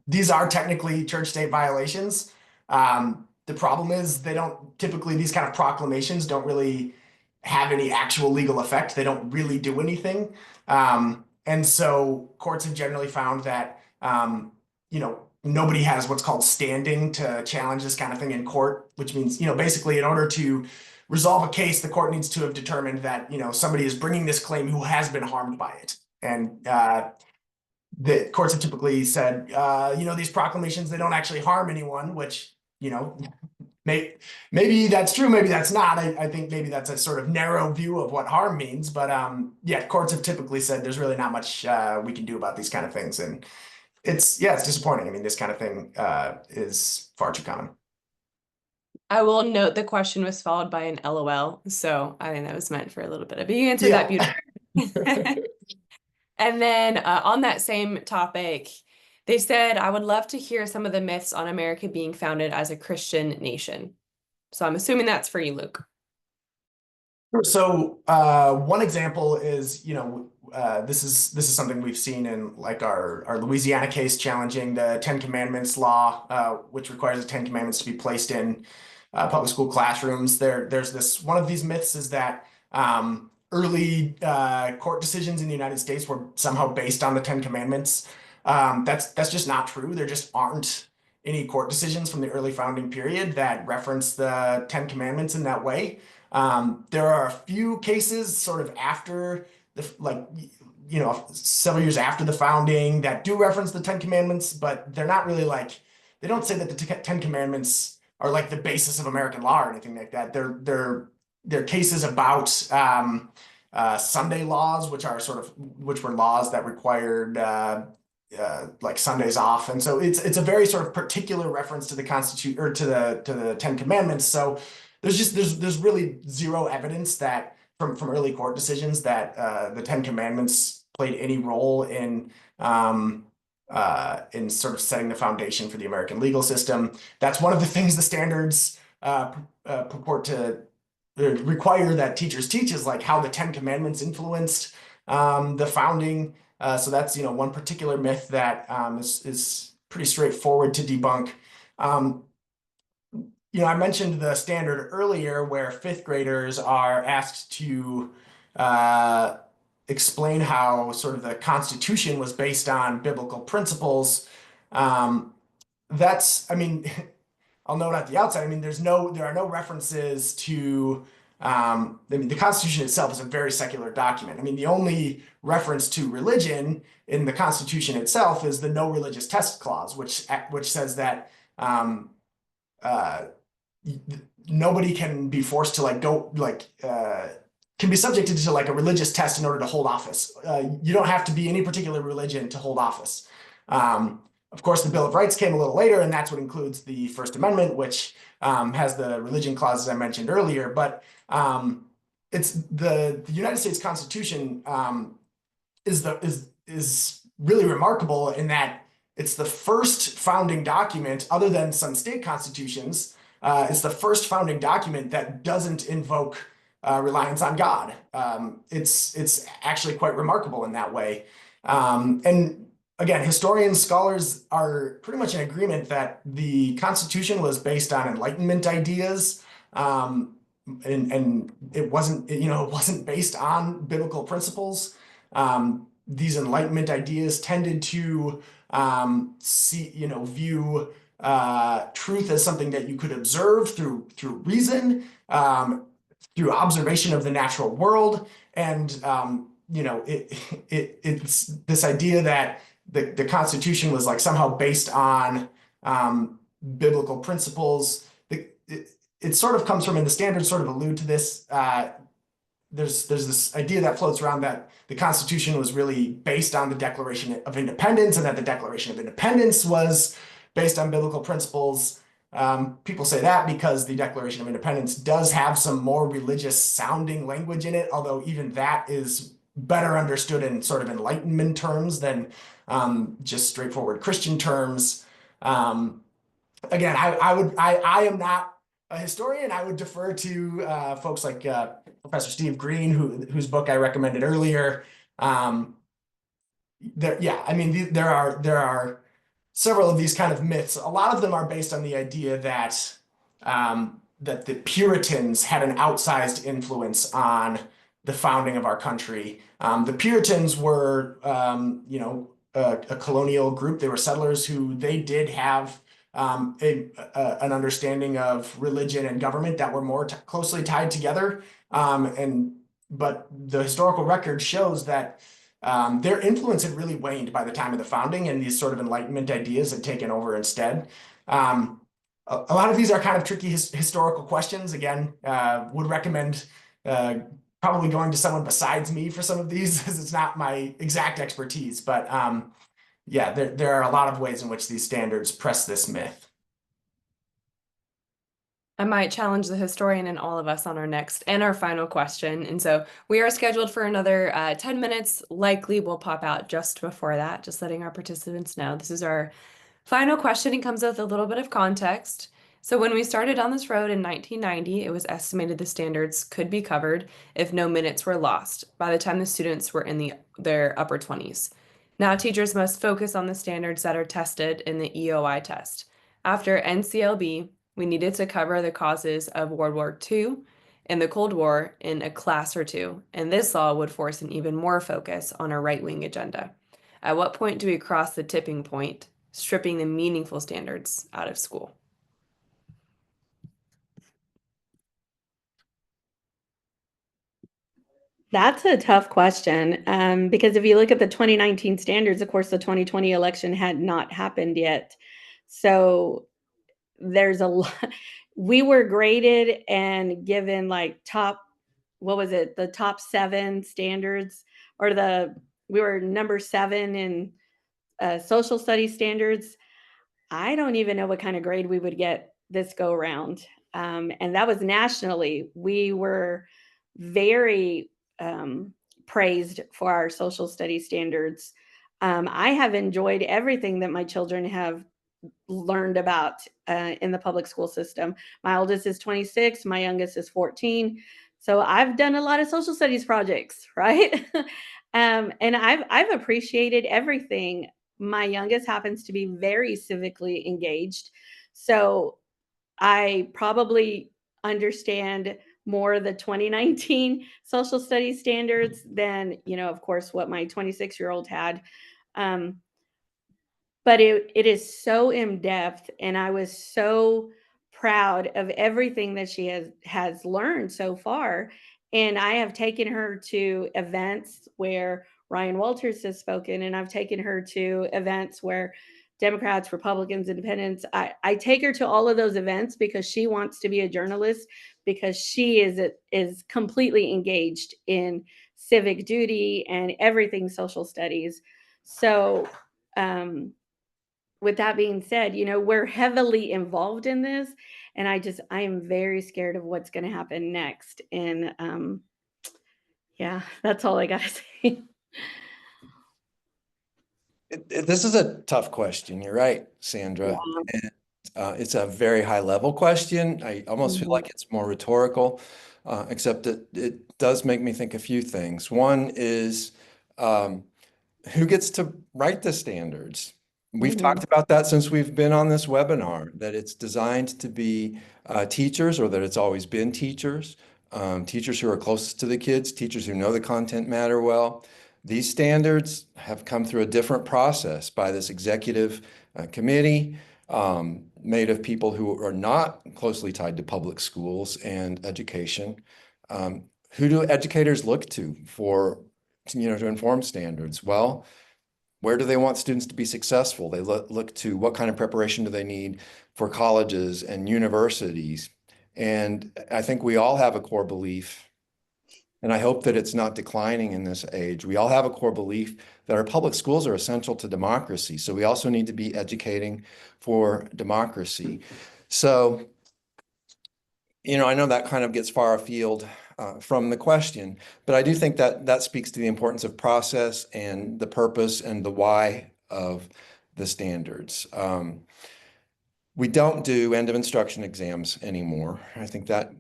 These are technically church state violations. The problem is they don't typically, these kind of proclamations don't really have any actual legal effect. They don't really do anything. And so courts have generally found that, nobody has what's called standing to challenge this kind of thing in court, which means, basically in order to resolve a case, the court needs to have determined that, somebody is bringing this claim who has been harmed by it. And the courts have typically said, these proclamations, they don't actually harm anyone, which, maybe that's true, maybe that's not. I think maybe that's a sort of narrow view of what harm means. But yeah, courts have typically said there's really not much we can do about these kind of things. And it's disappointing. I mean, this kind of thing is far too common. I will note the question was followed by an LOL, so I think that was meant for a little bit of, but you answered that beautifully. And then on that same topic, they said, I would love to hear some of the myths on America being founded as a Christian nation. So I'm assuming that's for you, Luke. So one example is, this is something we've seen in like our Louisiana case challenging the Ten Commandments law, which requires the Ten Commandments to be placed in public school classrooms. There's this, one of these myths is that early court decisions in the United States were somehow based on the Ten Commandments. That's just not true. There just aren't any court decisions from the early founding period that reference the Ten Commandments in that way. There are a few cases sort of after several years after the founding that do reference the Ten Commandments, but they're not really they don't say that the Ten Commandments are like the basis of American law or anything like that. They're cases about Sunday laws, which were laws that required like Sundays off, and so it's a very sort of particular reference to the Constitution or to the Ten Commandments. So there's really zero evidence that from early court decisions that the Ten Commandments played any role in sort of setting the foundation for the American legal system. That's one of the things the standards purport to require that teachers teach, is like how the Ten Commandments influenced the founding. So that's one particular myth that is pretty straightforward to debunk. I mentioned the standard earlier where fifth graders are asked to explain how sort of the Constitution was based on biblical principles. That's, I mean, I'll note at the outset, I mean, there are no references to, the Constitution itself is a very secular document. I mean, the only reference to religion in the Constitution itself is the no religious test clause, which says that nobody can be forced to can be subjected to like a religious test in order to hold office. You don't have to be any particular religion to hold office. Of course, the Bill of Rights came a little later, and that's what includes the First Amendment, which has the religion clauses I mentioned earlier. But it's the United States Constitution is really remarkable in that it's the first founding document, other than some state constitutions, it's the first founding document that doesn't invoke reliance on God. It's actually quite remarkable in that way. And again, historians, scholars are pretty much in agreement that the Constitution was based on Enlightenment ideas, and it wasn't, it wasn't based on biblical principles. These Enlightenment ideas tended to view truth as something that you could observe through reason, through observation of the natural world, and it's this idea that the Constitution was like somehow based on biblical principles. It sort of comes from, and the standards sort of allude to this. There's this idea that floats around that the Constitution was really based on the Declaration of Independence, and that the Declaration of Independence was based on biblical principles. People say that because the Declaration of Independence does have some more religious sounding language in it, although even that is better understood in sort of Enlightenment terms than just straightforward Christian terms. Again, I am not a historian. I would defer to folks like Professor Steve Green, whose book I recommended earlier. I mean, there are several of these kind of myths. A lot of them are based on the idea that that the Puritans had an outsized influence on the founding of our country. The Puritans were, a colonial group. They were settlers who they did have an understanding of religion and government that were more closely tied together. But the historical record shows that their influence had really waned by the time of the founding, and these sort of Enlightenment ideas had taken over instead. A lot of these are kind of tricky historical questions. Again, would recommend probably going to someone besides me for some of these, because it's not my exact expertise. But yeah, there are a lot of ways in which these standards press this myth. I might challenge the historian and all of us on our next and our final question. And so we are scheduled for another 10 minutes. Likely we'll pop out just before that, just letting our participants know. This is our final question. It comes with a little bit of context. So when we started on this road in 1990, it was estimated the standards could be covered if no minutes were lost by the time the students were in their upper 20s. Now teachers must focus on the standards that are tested in the EOI test. After NCLB, we needed to cover the causes of World War II and the Cold War in a class or two, and this law would force an even more focus on a right-wing agenda. At what point do we cross the tipping point, stripping the meaningful standards out of school? That's a tough question, because if you look at the 2019 standards, of course, the 2020 election had not happened yet. So there's a lot. We were graded and given like the top 7 standards, or we were number 7 in social studies standards. I don't even know what kind of grade we would get this go around. And that was nationally. We were very praised for our social studies standards. I have enjoyed everything that my children have learned about in the public school system. My oldest is 26, my youngest is 14. So I've done a lot of social studies projects, right? And I've appreciated everything. My youngest happens to be very civically engaged. So I probably understand more the 2019 social studies standards than, of course, what my 26-year-old had. But it is so in depth, and I was so proud of everything that she has learned so far. And I have taken her to events where Ryan Walters has spoken, and I've taken her to events where Democrats, Republicans, Independents. I take her to all of those events because she wants to be a journalist, because she is completely engaged in civic duty and everything social studies. So with that being said, we're heavily involved in this, and I am very scared of what's going to happen next. And yeah, that's all I got to say. This is a tough question. You're right, Sandra. Yeah. And it's a very high level question. I almost feel Mhm. like it's more rhetorical, except that it does make me think a few things. One is um, who gets to write the standards? We've talked Mhm. about that since we've been on this webinar, that it's designed to be teachers, or that it's always been teachers, teachers who are closest to the kids, teachers who know the content matter well. These standards have come through a different process by this executive committee, made of people who are not closely tied to public schools and education. Who do educators look to for, to inform standards? Well, where do they want students to be successful? They look to what kind of preparation do they need for colleges and universities. And I think we all have a core belief, and I hope that it's not declining in this age. We all have a core belief that our public schools are essential to democracy. So we also need to be educating for democracy. So, I know that kind of gets far afield from the question, but I do think that that speaks to the importance of process and the purpose and the why of the standards. We don't do end of instruction exams anymore. I think that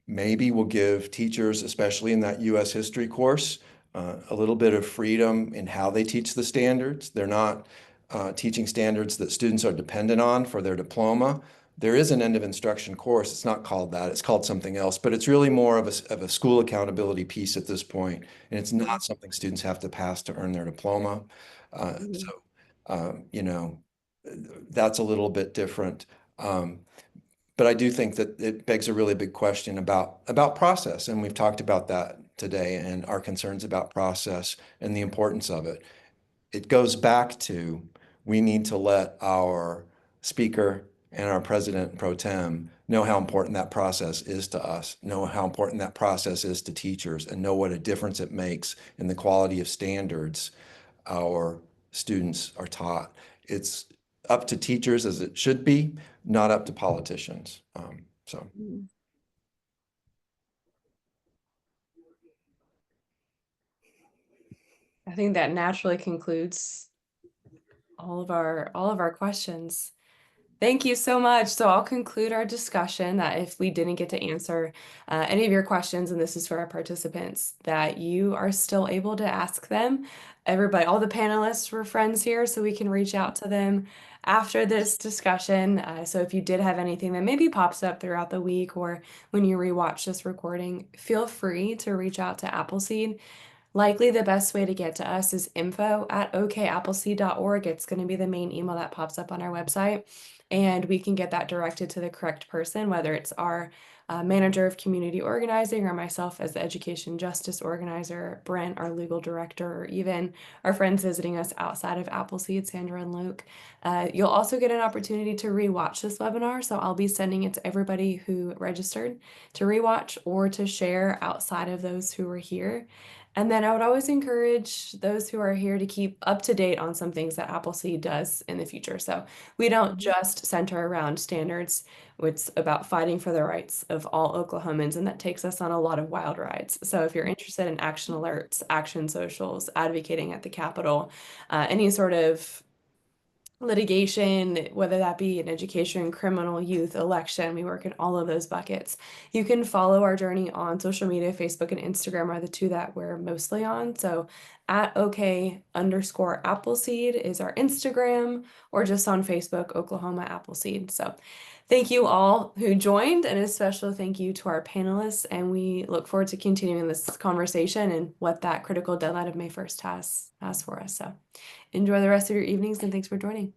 maybe will give teachers, especially in that US history course, a little bit of freedom in how they teach the standards. They're not teaching standards that students are dependent on for their diploma. There is an end of instruction course. It's not called that. It's called something else, but it's really more of a school accountability piece at this point, and it's not something students have to pass to earn their diploma. Mhm. So, that's a little bit different. Um, but I do think that it begs a really big question about process, and we've talked about that today and our concerns about process and the importance of it. It goes back to we need to let our speaker and our president pro tem know how important that process is to us, know how important that process is to teachers, and know what a difference it makes in the quality of standards our students are taught. It's up to teachers as it should be, not up to politicians. So Mhm. I think that naturally concludes all of our questions. Thank you so much. So I'll conclude our discussion that if we didn't get to answer any of your questions, and this is for our participants, that you are still able to ask them. Everybody, all the panelists were friends here, so we can reach out to them after this discussion. So if you did have anything that maybe pops up throughout the week or when you rewatch this recording, feel free to reach out to Appleseed. Likely the best way to get to us is info@okappleseed.org. It's going to be the main email that pops up on our website, and we can get that directed to the correct person, whether it's our manager of community organizing or myself as the education justice organizer, Brent, our legal director, or even our friends visiting us outside of Appleseed, Sandra and Luke. You'll also get an opportunity to rewatch this webinar, so I'll be sending it to everybody who registered to rewatch or to share outside of those who were here. And then I would always encourage those who are here to keep up to date on some things that Appleseed does in the future. So we don't just center around standards. It's about fighting for the rights of all Oklahomans, and that takes us on a lot of wild rides. So if you're interested in action alerts, action socials, advocating at the Capitol, any sort of litigation, whether that be in education, criminal, youth, election, we work in all of those buckets. You can follow our journey on social media. Facebook and Instagram are the two that we're mostly on. So at OK_Appleseed is our Instagram, or just on Facebook, Oklahoma Appleseed. So thank you all who joined, and a special thank you to our panelists. And we look forward to continuing this conversation and what that critical deadline of May 1st has for us. So enjoy the rest of your evenings, and thanks for joining.